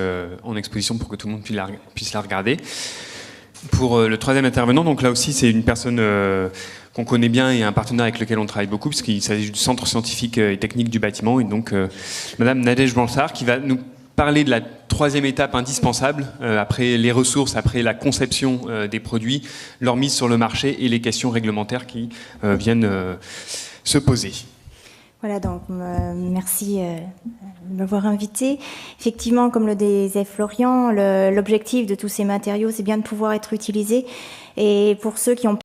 en exposition pour que tout le monde puisse la regarder. Pour le troisième intervenant, donc là aussi c'est une personne qu'on connaît bien et un partenaire avec lequel on travaille beaucoup, puisqu'il s'agit du Centre scientifique et technique du bâtiment, et donc Madame Nadège Blanchard qui va nous parler de la troisième étape indispensable, après les ressources, après la conception des produits, leur mise sur le marché et les questions réglementaires qui viennent se poser. Voilà, donc merci de m'avoir invité. Effectivement, comme le disait Florian, l'objectif de tous ces matériaux, c'est bien de pouvoir être utilisés. Et pour ceux qui ont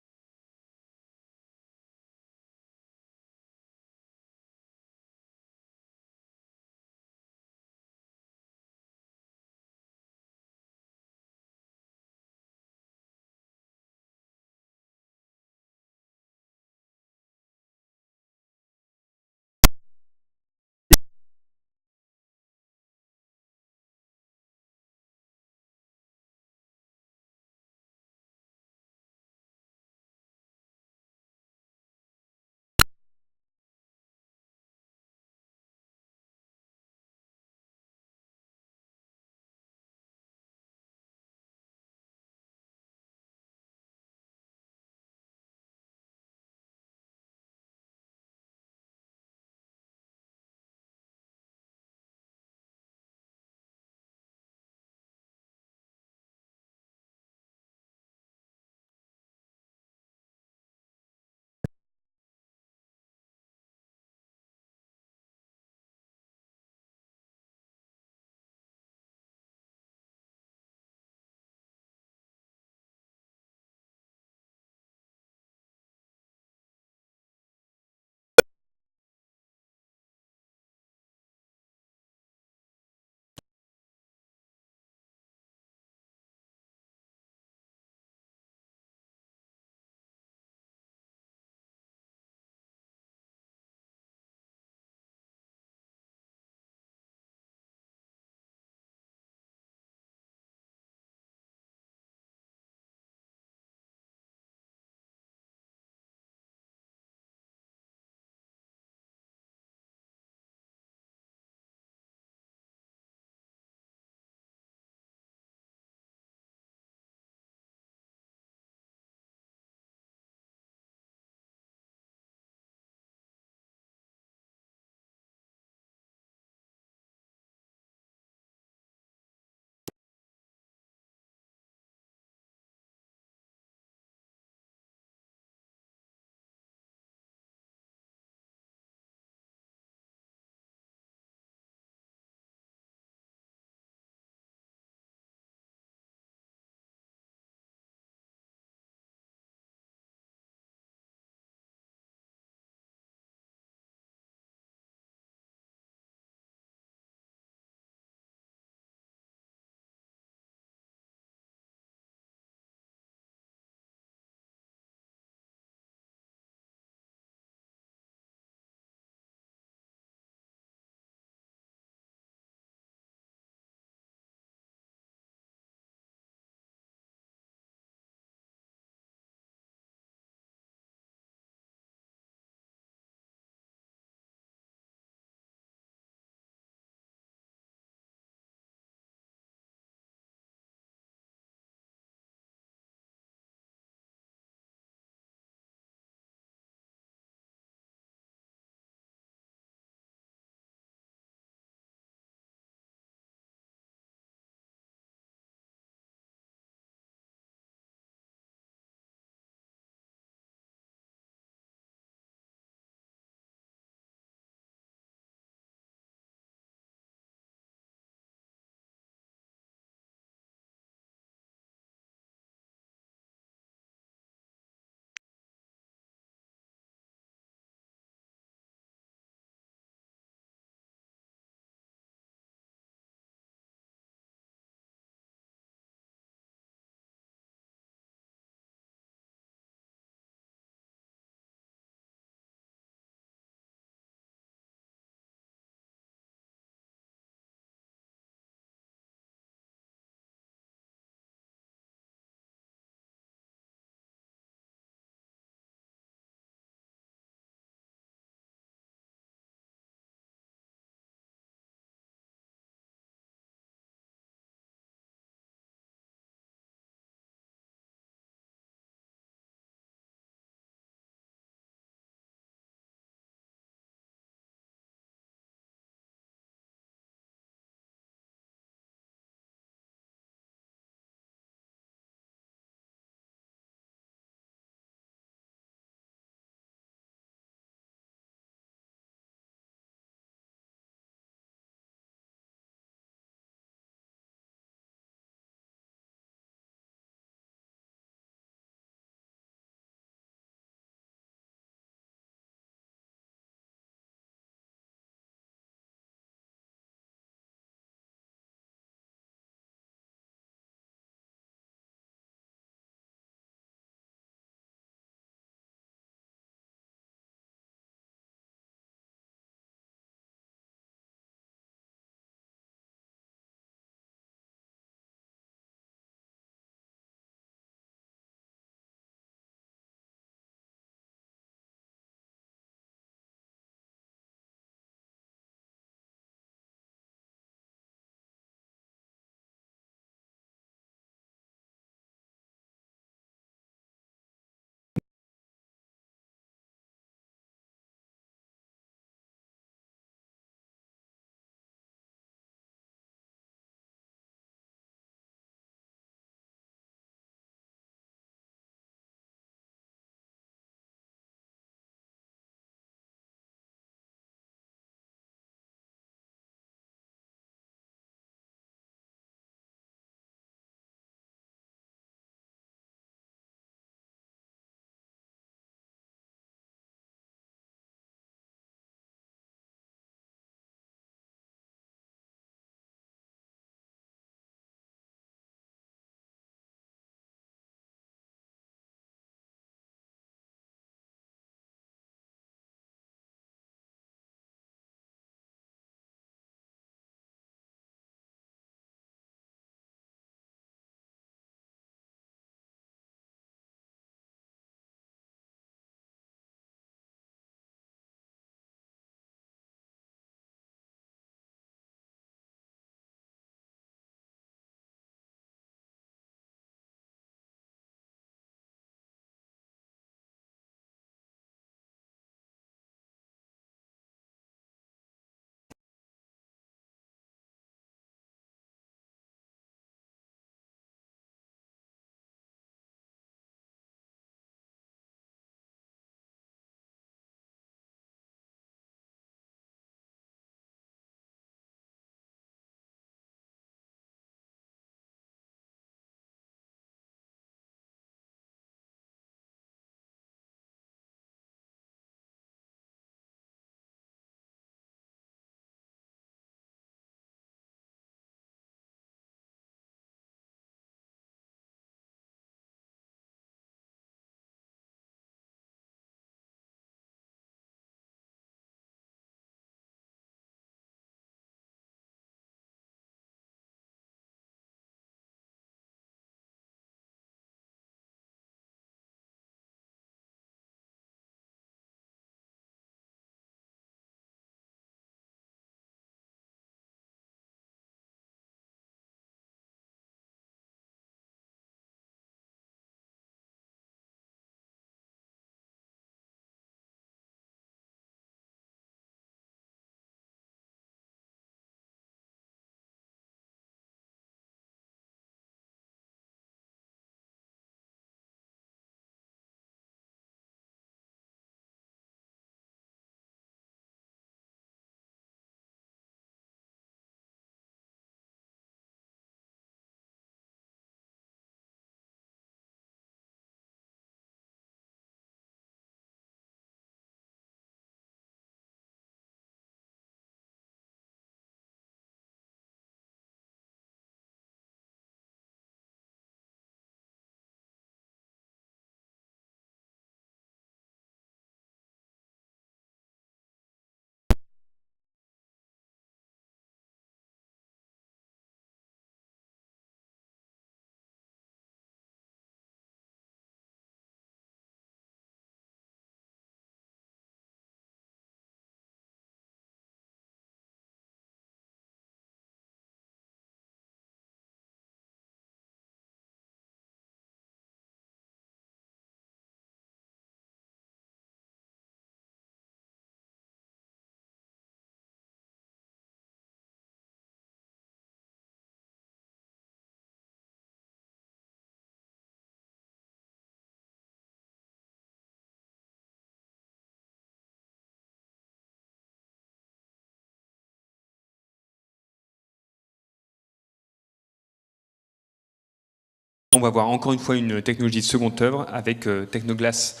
On va voir encore une fois une technologie de seconde œuvre avec Technoglass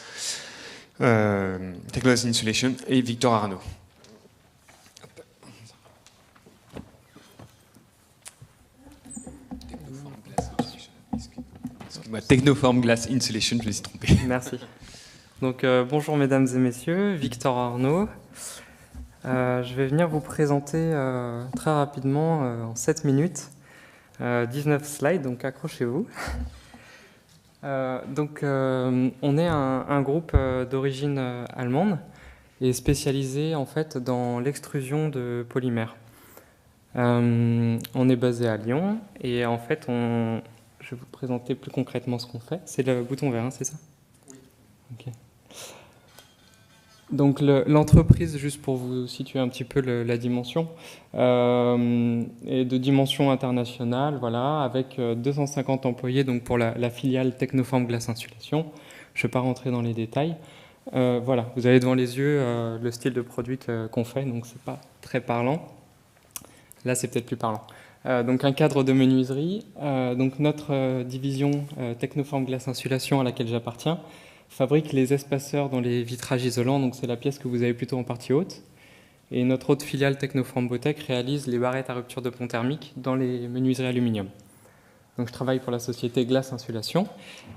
Insulation et Victor Arnault. Technoform Glass Insulation, je me suis trompé. Merci. Donc bonjour mesdames et messieurs, Victor Arnault. Je vais venir vous présenter très rapidement en 7 minutes 19 slides, donc accrochez-vous. On est un groupe d'origine allemande et spécialisé en fait dans l'extrusion de polymères. On est basé à Lyon et en fait je vais vous présenter plus concrètement ce qu'on fait. C'est le bouton vert, hein, c'est ça? Oui. Okay. Donc l'entreprise, juste pour vous situer un petit peu la dimension, est de dimension internationale, voilà, avec 250 employés donc pour la filiale Technoform Glass Insulation. Je ne vais pas rentrer dans les détails. Voilà, vous avez devant les yeux le style de produit qu'on fait, donc ce n'est pas très parlant. Là, c'est peut-être plus parlant. Donc un cadre de menuiserie. Donc notre division Technoform Glass Insulation à laquelle j'appartiens fabrique les espaceurs dans les vitrages isolants, donc c'est la pièce que vous avez plutôt en partie haute. Et notre autre filiale Technoform Botech réalise les barrettes à rupture de pont thermique dans les menuiseries aluminium. Donc je travaille pour la société Glass Insulation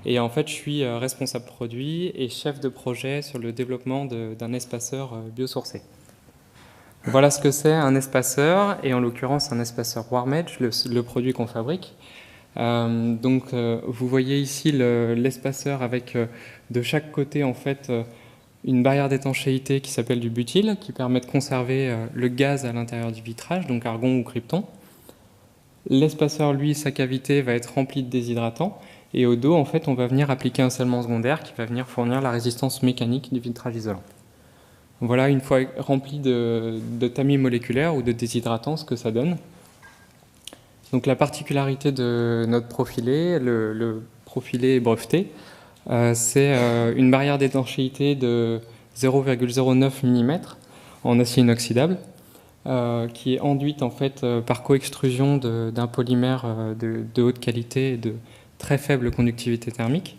et en fait je suis responsable produit et chef de projet sur le développement d'un espaceur biosourcé. Voilà ce que c'est un espaceur et en l'occurrence un espaceur Warm Edge, le produit qu'on fabrique. Vous voyez ici l'espaceur avec de chaque côté en fait une barrière d'étanchéité qui s'appelle du butyl qui permet de conserver le gaz à l'intérieur du vitrage, donc argon ou krypton. L'espaceur, lui, sa cavité va être remplie de déshydratants et au dos en fait on va venir appliquer un scellement secondaire qui va venir fournir la résistance mécanique du vitrage isolant. Voilà, une fois rempli de tamis moléculaires ou de déshydratants, ce que ça donne. Donc la particularité de notre profilé, le profilé breveté, c'est une barrière d'étanchéité de 0,09 mm en acier inoxydable, qui est enduite en fait par coextrusion d'un polymère de haute qualité et de très faible conductivité thermique.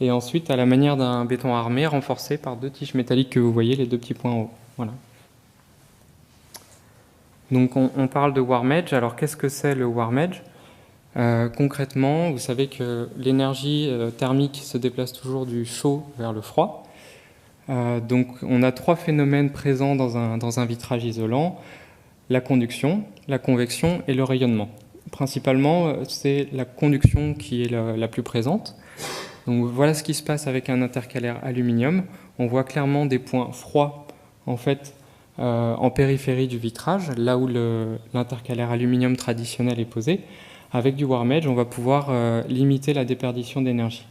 Et ensuite, à la manière d'un béton armé, renforcé par 2 tiges métalliques que vous voyez, les 2 petits points en haut. Voilà. Donc on parle de Warm Edge. Alors qu'est-ce que c'est le Warm Edge? Concrètement, vous savez que l'énergie thermique se déplace toujours du chaud vers le froid. Donc on a 3 phénomènes présents dans un vitrage isolant: la conduction, la convection et le rayonnement. Principalement, c'est la conduction qui est la plus présente. Donc voilà ce qui se passe avec un intercalaire aluminium. On voit clairement des points froids en fait en périphérie du vitrage, là où l'intercalaire aluminium traditionnel est posé. Avec du Warm Edge, on va pouvoir limiter la déperdition d'énergie.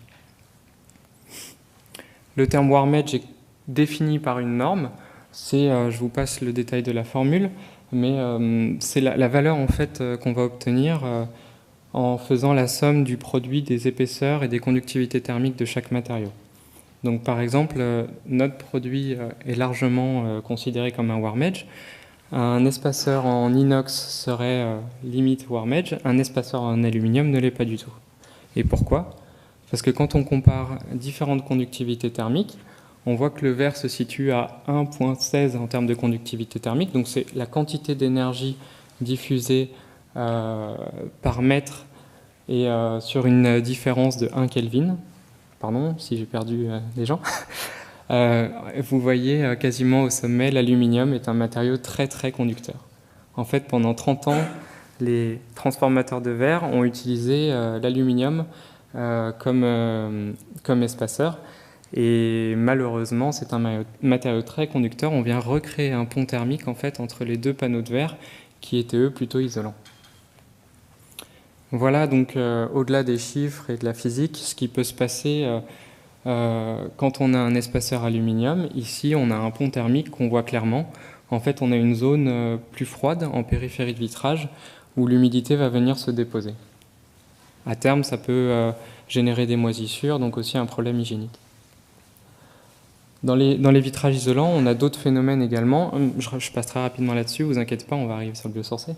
Le terme Warm Edge est défini par une norme. Je vous passe le détail de la formule, mais c'est la valeur en fait qu'on va obtenir en faisant la somme du produit des épaisseurs et des conductivités thermiques de chaque matériau. Donc par exemple, notre produit est largement considéré comme un Warm Edge. Un espaceur en inox serait limite Warm Edge, un espaceur en aluminium ne l'est pas du tout. Et pourquoi? Parce que quand on compare différentes conductivités thermiques, on voit que le verre se situe à 1,16 en termes de conductivité thermique, donc c'est la quantité d'énergie diffusée par mètre et sur une différence de 1 Kelvin. Pardon si j'ai perdu des gens. Vous voyez quasiment au sommet, l'aluminium est un matériau très très conducteur. En fait, pendant 30 ans, les transformateurs de verre ont utilisé l'aluminium comme espaceur. Et malheureusement, c'est un matériau très conducteur. On vient recréer un pont thermique en fait, entre les 2 panneaux de verre qui étaient eux plutôt isolants. Voilà donc au-delà des chiffres et de la physique, ce qui peut se passer quand on a un espaceur aluminium. Ici, on a un pont thermique qu'on voit clairement. En fait, on a une zone plus froide en périphérie de vitrage où l'humidité va venir se déposer. À terme, ça peut générer des moisissures, donc aussi un problème hygiénique. Dans les vitrages isolants, on a d'autres phénomènes également. Je passe très rapidement là-dessus, vous inquiétez pas, on va arriver sur le biosourcé.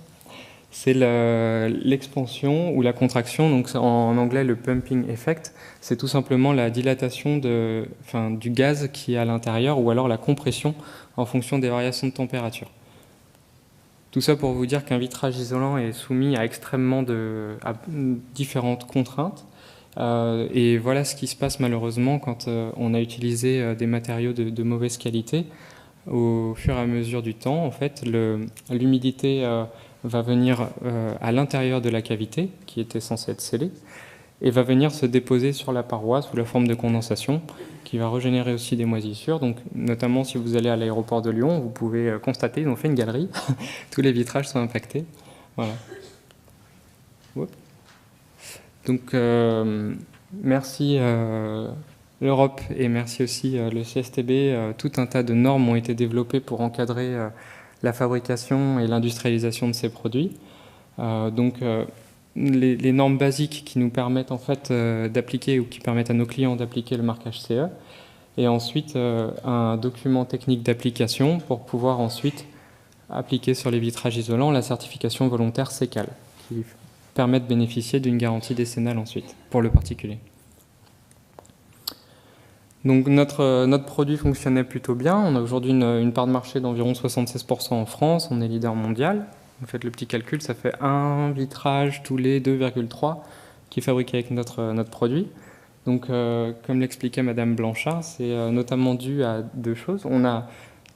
c'est l'expansion ou la contraction. Donc en anglais, le pumping effect, c'est tout simplement la dilatation du gaz qui est à l'intérieur, ou alors la compression en fonction des variations de température. Tout ça pour vous dire qu'un vitrage isolant est soumis à à différentes contraintes. Et voilà ce qui se passe malheureusement quand on a utilisé des matériaux de mauvaise qualité. Au fur et à mesure du temps, en fait, l'humidité va venir à l'intérieur de la cavité, qui était censée être scellée, et va venir se déposer sur la paroi sous la forme de condensation, qui va régénérer aussi des moisissures. Donc, notamment si vous allez à l'aéroport de Lyon, vous pouvez constater, ils ont fait une galerie, tous les vitrages sont impactés. Voilà. Donc, merci l'Europe et merci aussi le CSTB. Tout un tas de normes ont été développées pour encadrer la fabrication et l'industrialisation de ces produits. Les normes basiques qui nous permettent en fait d'appliquer, ou qui permettent à nos clients d'appliquer le marquage CE, et ensuite un document technique d'application pour pouvoir ensuite appliquer sur les vitrages isolants la certification volontaire CECAL, qui permet de bénéficier d'une garantie décennale ensuite pour le particulier. Donc notre produit fonctionnait plutôt bien. On a aujourd'hui une part de marché d'environ 76% en France. On est leader mondial. Vous faites le petit calcul, ça fait un vitrage tous les 2,3 qui est fabriqué avec notre produit. Donc comme l'expliquait Madame Blanchard, c'est notamment dû à deux choses. On a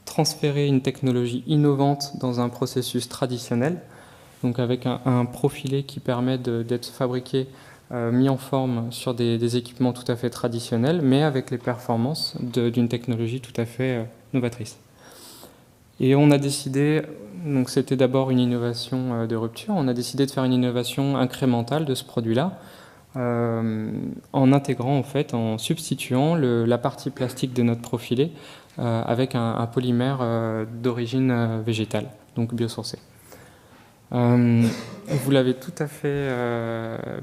transféré une technologie innovante dans un processus traditionnel, donc avec un profilé qui permet d'être fabriqué, mis en forme sur des équipements tout à fait traditionnels, mais avec les performances d'une technologie tout à fait novatrice. Et on a décidé, donc c'était d'abord une innovation de rupture, on a décidé de faire une innovation incrémentale de ce produit-là, en intégrant en fait, en substituant la partie plastique de notre profilé avec un polymère d'origine végétale, donc biosourcé. Vous l'avez tout à fait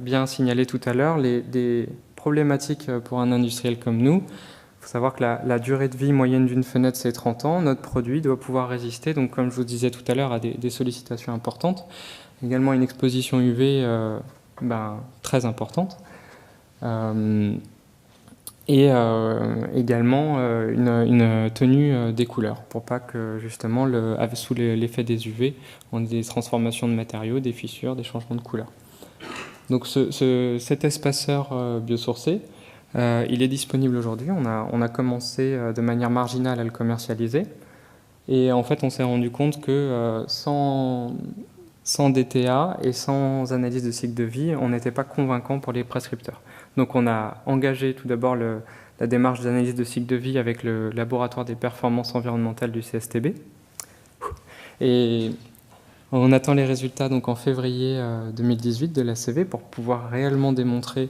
bien signalé tout à l'heure, des problématiques pour un industriel comme nous. Il faut savoir que la durée de vie moyenne d'une fenêtre, c'est 30 ans. Notre produit doit pouvoir résister, donc comme je vous disais tout à l'heure, à des sollicitations importantes. Également une exposition UV très importante. Et également une tenue des couleurs, pour pas que justement, sous l'effet des UV, on ait des transformations de matériaux, des fissures, des changements de couleurs. Donc cet espaceur biosourcé, il est disponible aujourd'hui. On a commencé de manière marginale à le commercialiser. Et en fait, on s'est rendu compte que sans DTA et sans analyse de cycle de vie, on n'était pas convaincant pour les prescripteurs. Donc on a engagé tout d'abord la démarche d'analyse de cycle de vie avec le laboratoire des performances environnementales du CSTB. Et on attend les résultats donc en février 2018 de l'ACV pour pouvoir réellement démontrer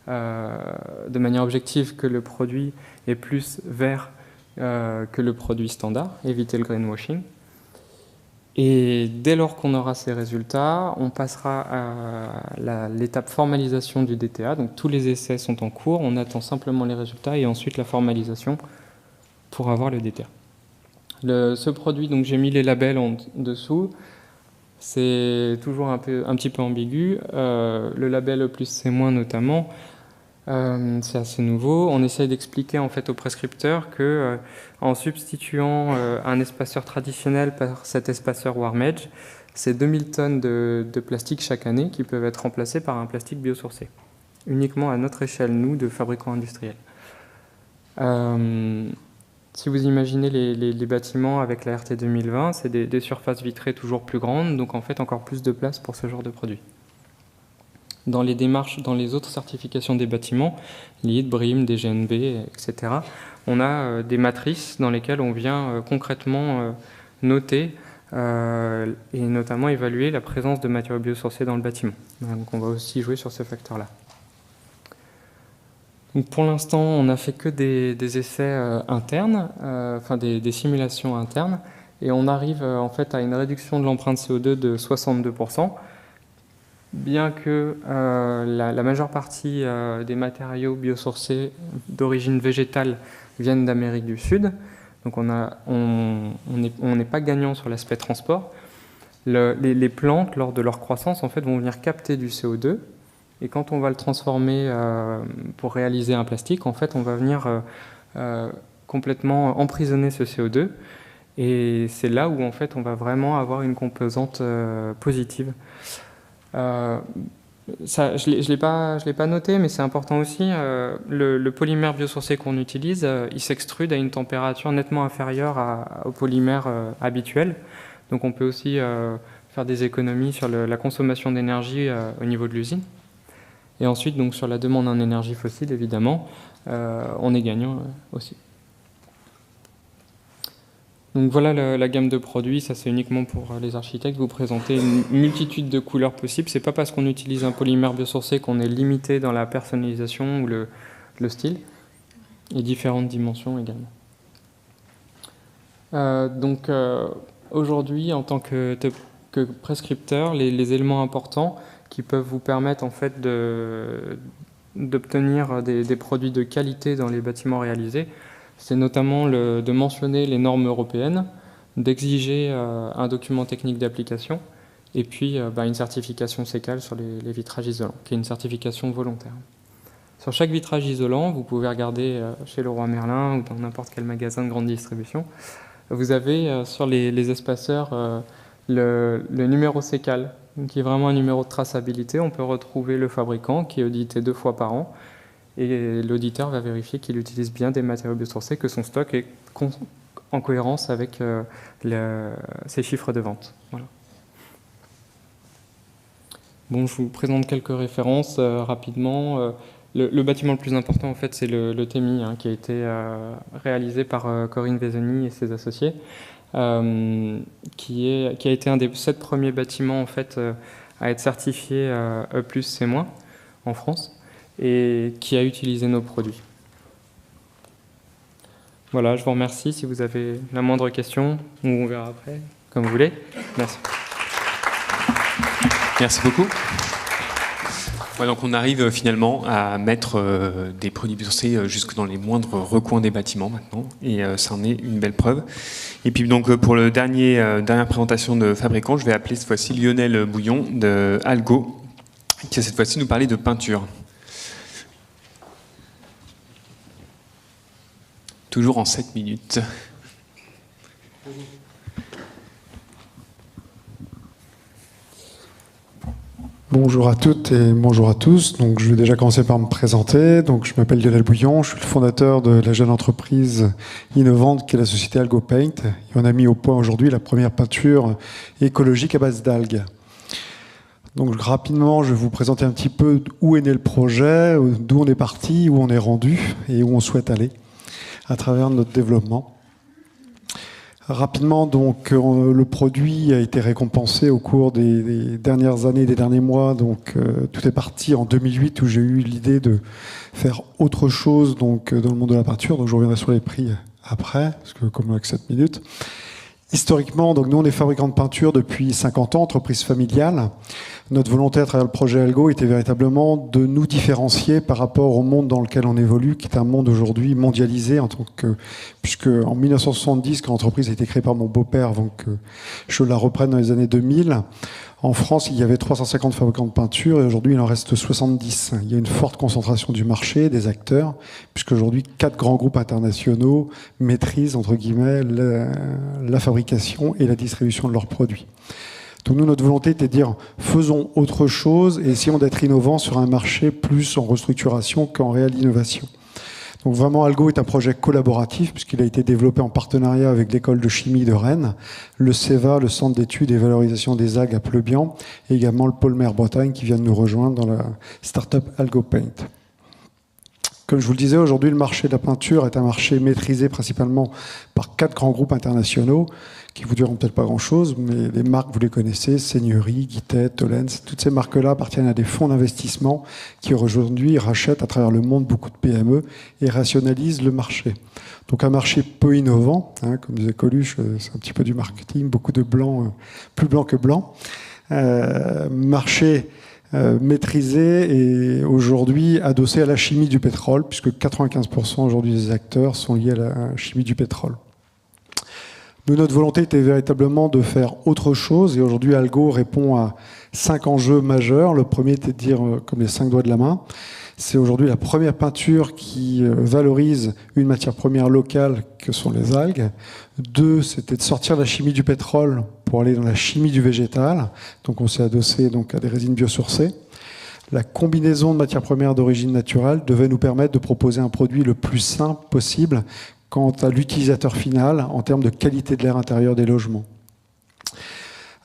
de manière objective que le produit est plus vert que le produit standard, éviter le greenwashing. Et dès lors qu'on aura ces résultats, on passera à l'étape formalisation du DTA. Donc tous les essais sont en cours, on attend simplement les résultats et ensuite la formalisation pour avoir le DTA. Ce produit, donc j'ai mis les labels en dessous, c'est toujours un petit peu ambigu. Le label E+C- notamment, c'est assez nouveau. On essaye d'expliquer en fait aux prescripteurs que en substituant un espaceur traditionnel par cet espaceur Warm Edge, c'est 2000 tonnes de plastique chaque année qui peuvent être remplacées par un plastique biosourcé, uniquement à notre échelle, nous, de fabricants industriels. Si vous imaginez les bâtiments avec la RT 2020, c'est des surfaces vitrées toujours plus grandes, donc en fait encore plus de place pour ce genre de produit. Dans les démarches, dans les autres certifications des bâtiments, LEED, BREEAM, DGNB, etc., on a des matrices dans lesquelles on vient concrètement noter et notamment évaluer la présence de matériaux biosourcés dans le bâtiment. Donc on va aussi jouer sur ce facteur-là. Donc pour l'instant, on n'a fait que des essais internes, des simulations internes, et on arrive en fait à une réduction de l'empreinte CO2 de 62%. Bien que la majeure partie des matériaux biosourcés d'origine végétale viennent d'Amérique du Sud, donc on n'est pas gagnant sur l'aspect transport. Les plantes, lors de leur croissance, en fait, vont venir capter du CO2. Et quand on va le transformer pour réaliser un plastique, en fait, on va venir complètement emprisonner ce CO2. Et c'est là où, en fait, on va vraiment avoir une composante positive. Ça, je ne l'ai pas noté, mais c'est important aussi. Le polymère biosourcé qu'on utilise, il s'extrude à une température nettement inférieure au polymère habituel. Donc on peut aussi faire des économies sur la consommation d'énergie au niveau de l'usine. Et ensuite, donc, sur la demande en énergie fossile, évidemment, on est gagnant aussi. Donc voilà la gamme de produits, ça c'est uniquement pour les architectes, vous présenter une multitude de couleurs possibles. C'est pas parce qu'on utilise un polymère biosourcé qu'on est limité dans la personnalisation ou le style, et différentes dimensions également. Aujourd'hui, en tant que prescripteur, les éléments importants qui peuvent vous permettre en fait d'obtenir des produits de qualité dans les bâtiments réalisés, c'est notamment de mentionner les normes européennes, d'exiger un document technique d'application et puis une certification SECAL sur les vitrages isolants, qui est une certification volontaire. Sur chaque vitrage isolant, vous pouvez regarder chez Leroy Merlin ou dans n'importe quel magasin de grande distribution, vous avez sur les espaceurs le numéro SECAL, qui est vraiment un numéro de traçabilité. On peut retrouver le fabricant qui est audité 2 fois par an. Et l'auditeur va vérifier qu'il utilise bien des matériaux biosourcés, que son stock est en cohérence avec ses chiffres de vente. Voilà. Bon, je vous présente quelques références rapidement. Le bâtiment le plus important, en fait, c'est le TEMI, qui a été réalisé par Corinne Vézoni et ses associés, qui a été un des 7 premiers bâtiments en fait, à être certifié E+, C- en France, et qui a utilisé nos produits. Voilà, je vous remercie. Si vous avez la moindre question, on verra après, comme vous voulez. Merci. Merci beaucoup. Ouais, donc on arrive finalement à mettre des produits biosourcés jusque dans les moindres recoins des bâtiments maintenant, et ça en est une belle preuve. Et puis donc pour le dernière présentation de fabricant, je vais appeler cette fois-ci Lionel Bouillon de Algo, qui va cette fois-ci nous parler de peinture. Toujours en 7 minutes. Bonjour à toutes et bonjour à tous. Donc, je vais déjà commencer par me présenter. Donc, je m'appelle Lionel Bouillon, je suis le fondateur de la jeune entreprise innovante qui est la société Algo Paint. Et on a mis au point aujourd'hui la première peinture écologique à base d'algues. Donc, rapidement, je vais vous présenter un petit peu où est né le projet, d'où on est parti, où on est rendu et où on souhaite aller à travers notre développement. Rapidement, donc, le produit a été récompensé au cours des dernières années, des derniers mois. Donc, tout est parti en 2008 où j'ai eu l'idée de faire autre chose donc, dans le monde de la peinture. Donc, je reviendrai sur les prix après, parce que comme on a que 7 minutes. Historiquement, donc, nous, on est fabricant de peinture depuis 50 ans, entreprise familiale. Notre volonté à travers le projet Algo était véritablement de nous différencier par rapport au monde dans lequel on évolue, qui est un monde aujourd'hui mondialisé, puisque en 1970, quand l'entreprise a été créée par mon beau-père, avant que je la reprenne dans les années 2000, en France, il y avait 350 fabricants de peinture et aujourd'hui, il en reste 70. Il y a une forte concentration du marché, des acteurs, puisqu'aujourd'hui, 4 grands groupes internationaux maîtrisent, entre guillemets, la fabrication et la distribution de leurs produits. Donc nous, notre volonté était de dire, faisons autre chose et essayons d'être innovants sur un marché plus en restructuration qu'en réelle innovation. Donc vraiment, Algo est un projet collaboratif puisqu'il a été développé en partenariat avec l'école de chimie de Rennes, le CEVA, le Centre d'études et valorisation des algues à Pleubian, et également le pôle Mer Bretagne qui vient de nous rejoindre dans la start-up Algo Paint. Comme je vous le disais, aujourd'hui, le marché de la peinture est un marché maîtrisé principalement par 4 grands groupes internationaux qui vous diront peut-être pas grand-chose, mais les marques, vous les connaissez, Seigneurie, Guittet, Tollens, toutes ces marques-là appartiennent à des fonds d'investissement qui aujourd'hui rachètent à travers le monde beaucoup de PME et rationalisent le marché. Donc un marché peu innovant, comme disait Coluche, c'est un petit peu du marketing, beaucoup de blanc, plus blanc que blanc. Marché maîtrisé et aujourd'hui adossé à la chimie du pétrole, puisque 95% aujourd'hui des acteurs sont liés à la chimie du pétrole. Nous, notre volonté était véritablement de faire autre chose, et aujourd'hui Algo répond à 5 enjeux majeurs. Le premier était de dire comme les 5 doigts de la main. C'est aujourd'hui la première peinture qui valorise une matière première locale que sont les algues. 2, c'était de sortir de la chimie du pétrole pour aller dans la chimie du végétal. Donc on s'est adossé donc à des résines biosourcées. La combinaison de matières premières d'origine naturelle devait nous permettre de proposer un produit le plus simple possible quant à l'utilisateur final en termes de qualité de l'air intérieur des logements.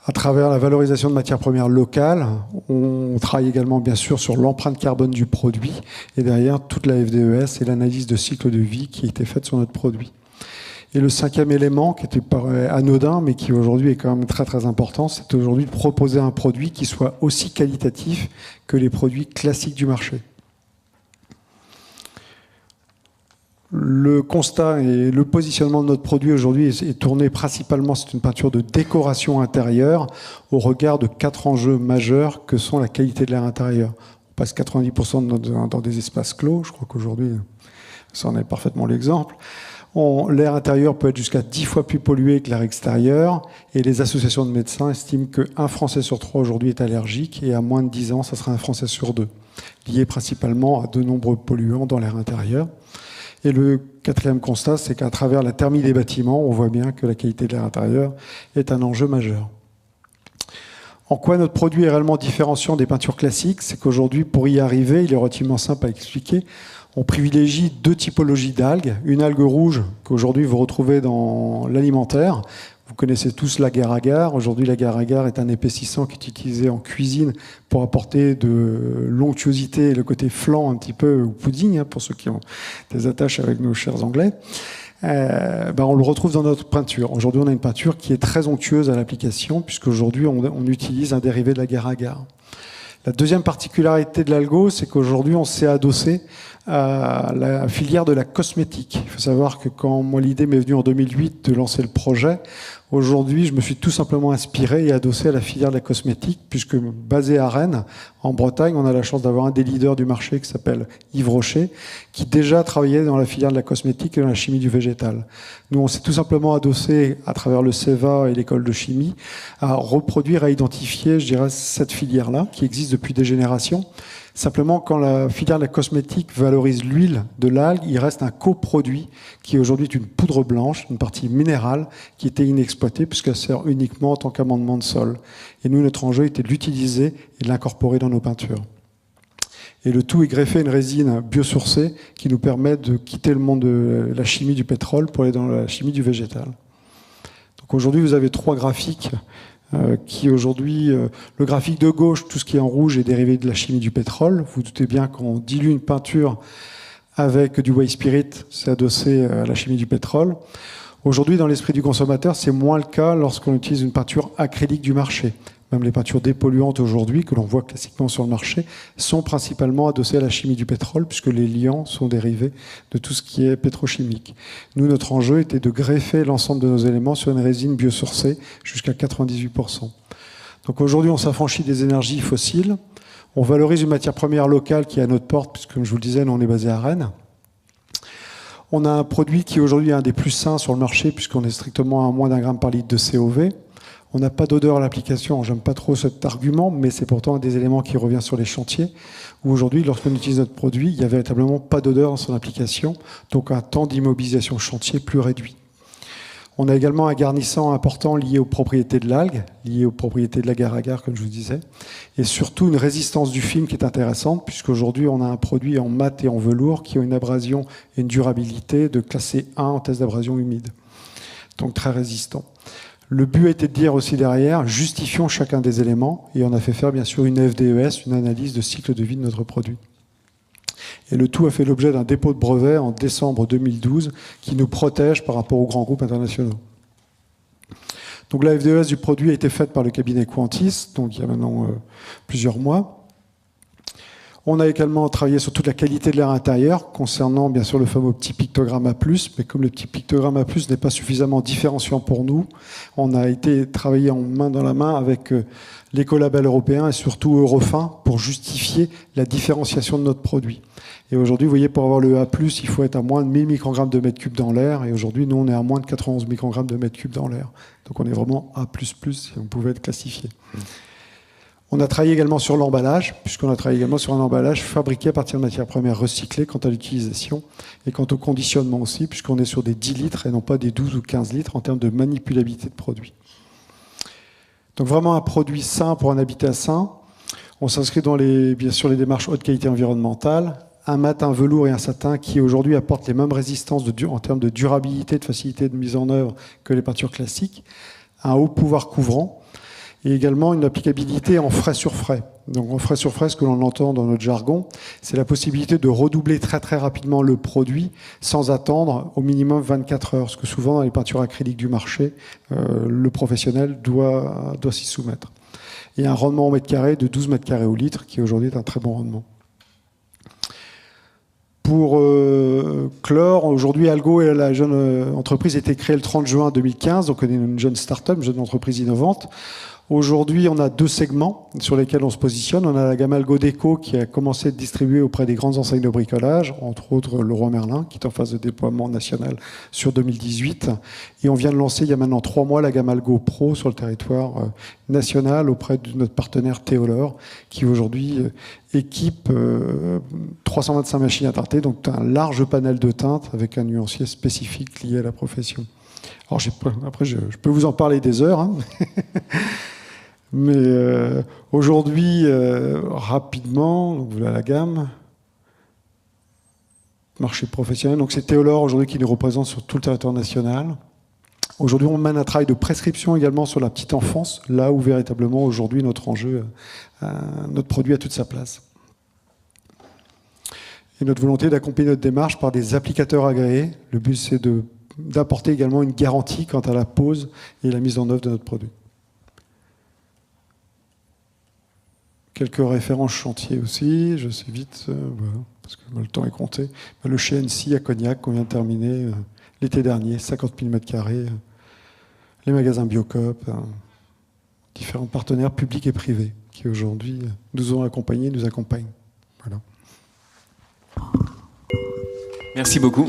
À travers la valorisation de matières premières locales, on travaille également bien sûr sur l'empreinte carbone du produit et derrière toute la FDES et l'analyse de cycle de vie qui a été faite sur notre produit. Et le 5e élément, qui était anodin, mais qui aujourd'hui est quand même très très important, c'est aujourd'hui de proposer un produit qui soit aussi qualitatif que les produits classiques du marché. Le constat et le positionnement de notre produit aujourd'hui est tourné principalement, c'est une peinture de décoration intérieure au regard de 4 enjeux majeurs que sont la qualité de l'air intérieur. On passe 90% dans des espaces clos, je crois qu'aujourd'hui, ça en est parfaitement l'exemple. L'air intérieur peut être jusqu'à 10 fois plus pollué que l'air extérieur et les associations de médecins estiment qu'un Français sur 3 aujourd'hui est allergique et à moins de 10 ans, ça sera un Français sur 2, lié principalement à de nombreux polluants dans l'air intérieur. Et le 4e constat, c'est qu'à travers la thermie des bâtiments, on voit bien que la qualité de l'air intérieur est un enjeu majeur. En quoi notre produit est réellement différenciant des peintures classiques? C'est qu'aujourd'hui, pour y arriver, il est relativement simple à expliquer. On privilégie 2 typologies d'algues. Une algue rouge qu'aujourd'hui vous retrouvez dans l'alimentaire. Vous connaissez tous l'agar-agar. Aujourd'hui, l'agar-agar est un épaississant qui est utilisé en cuisine pour apporter de l'onctuosité et le côté flan un petit peu, ou pudding, pour ceux qui ont des attaches avec nos chers Anglais. On le retrouve dans notre peinture. Aujourd'hui, on a une peinture qui est très onctueuse à l'application, puisqu'aujourd'hui, on utilise un dérivé de l'agar-agar. La deuxième particularité de l'Algo, c'est qu'aujourd'hui, on s'est adossé à la filière de la cosmétique. Il faut savoir que quand moi l'idée m'est venue en 2008 de lancer le projet, aujourd'hui je me suis tout simplement inspiré et adossé à la filière de la cosmétique, puisque basé à Rennes, en Bretagne, on a la chance d'avoir un des leaders du marché qui s'appelle Yves Rocher, qui déjà travaillait dans la filière de la cosmétique et dans la chimie du végétal. Nous, on s'est tout simplement adossé à travers le CEVA et l'école de chimie à reproduire, à identifier, je dirais, cette filière-là, qui existe depuis des générations. Simplement, quand la filière de la cosmétique valorise l'huile de l'algue, il reste un coproduit qui aujourd'hui est une poudre blanche, une partie minérale qui était inexploitée puisqu'elle sert uniquement en tant qu'amendement de sol. Et nous, notre enjeu était de l'utiliser et de l'incorporer dans nos peintures. Et le tout est greffé à une résine biosourcée qui nous permet de quitter le monde de la chimie du pétrole pour aller dans la chimie du végétal. Donc aujourd'hui, vous avez 3 graphiques qui aujourd'hui, le graphique de gauche, tout ce qui est en rouge est dérivé de la chimie du pétrole. Vous doutez bien qu'on dilue une peinture avec du white spirit, c'est adossé à la chimie du pétrole. Aujourd'hui, dans l'esprit du consommateur, c'est moins le cas lorsqu'on utilise une peinture acrylique du marché. Même les peintures dépolluantes aujourd'hui, que l'on voit classiquement sur le marché, sont principalement adossées à la chimie du pétrole, puisque les liants sont dérivés de tout ce qui est pétrochimique. Nous, notre enjeu était de greffer l'ensemble de nos éléments sur une résine biosourcée jusqu'à 98%. Donc aujourd'hui, on s'affranchit des énergies fossiles. On valorise une matière première locale qui est à notre porte, puisque comme je vous le disais, nous, on est basé à Rennes. On a un produit qui aujourd'hui est un des plus sains sur le marché, puisqu'on est strictement à moins d'1 gramme par litre de COV. On n'a pas d'odeur à l'application, j'aime pas trop cet argument, mais c'est pourtant un des éléments qui revient sur les chantiers, où aujourd'hui, lorsqu'on utilise notre produit, il n'y a véritablement pas d'odeur dans son application, donc un temps d'immobilisation chantier plus réduit. On a également un garnissant important lié aux propriétés de l'algue, lié aux propriétés de l'agar-agar, comme je vous disais, et surtout une résistance du film qui est intéressante, puisqu'aujourd'hui, on a un produit en mat et en velours qui a une abrasion et une durabilité de classé 1 en test d'abrasion humide, donc très résistant. Le but était de dire aussi derrière, justifions chacun des éléments, et on a fait faire bien sûr une FDES, une analyse de cycle de vie de notre produit. Et le tout a fait l'objet d'un dépôt de brevet en décembre 2012 qui nous protège par rapport aux grands groupes internationaux. Donc la FDES du produit a été faite par le cabinet Quantis, donc il y a maintenant plusieurs mois. On a également travaillé sur toute la qualité de l'air intérieur, concernant bien sûr le fameux petit pictogramme A+, mais comme le petit pictogramme A+, n'est pas suffisamment différenciant pour nous, on a été travaillé en main dans la main avec l'écolabel européen et surtout Eurofin pour justifier la différenciation de notre produit. Et aujourd'hui, vous voyez, pour avoir le A+, il faut être à moins de 1000 microgrammes de mètre cube dans l'air, et aujourd'hui, nous, on est à moins de 91 microgrammes de mètre cube dans l'air. Donc on est vraiment A++, si on pouvait être classifié. On a travaillé également sur l'emballage, puisqu'on a travaillé également sur un emballage fabriqué à partir de matières premières recyclées quant à l'utilisation et quant au conditionnement aussi, puisqu'on est sur des 10 litres et non pas des 12 ou 15 litres en termes de manipulabilité de produit. Donc vraiment un produit sain pour un habitat sain. On s'inscrit dans bien sûr les démarches haute qualité environnementale, un mat, un velours et un satin qui aujourd'hui apportent les mêmes résistances en termes de durabilité, de facilité de mise en œuvre que les peintures classiques, un haut pouvoir couvrant, et également une applicabilité en frais sur frais. Donc en frais sur frais, ce que l'on entend dans notre jargon, c'est la possibilité de redoubler très très rapidement le produit sans attendre au minimum 24 heures, parce que souvent dans les peintures acryliques du marché, le professionnel doit s'y soumettre. Et un rendement au mètre carré de 12 mètres carrés au litre, qui aujourd'hui est un très bon rendement. Pour clore, aujourd'hui, Algo et la jeune entreprise a été créée le 30 juin 2015, donc on est une jeune start-up, une jeune entreprise innovante. Aujourd'hui, on a deux segments sur lesquels on se positionne. On a la gamme Algo Déco qui a commencé à être distribuée auprès des grandes enseignes de bricolage, entre autres Leroy Merlin, qui est en phase de déploiement national sur 2018. Et on vient de lancer il y a maintenant 3 mois la gamme Algo Pro sur le territoire national auprès de notre partenaire Théolor, qui aujourd'hui équipe 325 machines à teinter, donc un large panel de teintes avec un nuancier spécifique lié à la profession. Alors après, je peux vous en parler des heures, hein. Mais aujourd'hui, rapidement, donc voilà la gamme, marché professionnel. Donc c'est Théolor aujourd'hui qui nous représente sur tout le territoire national. Aujourd'hui, on mène un travail de prescription également sur la petite enfance, là où véritablement aujourd'hui notre enjeu, notre produit a toute sa place. Et notre volonté d'accompagner notre démarche par des applicateurs agréés. Le but, c'est d'apporter également une garantie quant à la pose et la mise en œuvre de notre produit. Quelques références chantiers aussi, je sais vite, voilà, parce que le temps est compté. Le chez NC à Cognac, qu'on vient de terminer l'été dernier, 50 000 m², les magasins Biocop, différents partenaires publics et privés qui aujourd'hui nous ont accompagnés, nous accompagnent. Voilà. Merci beaucoup.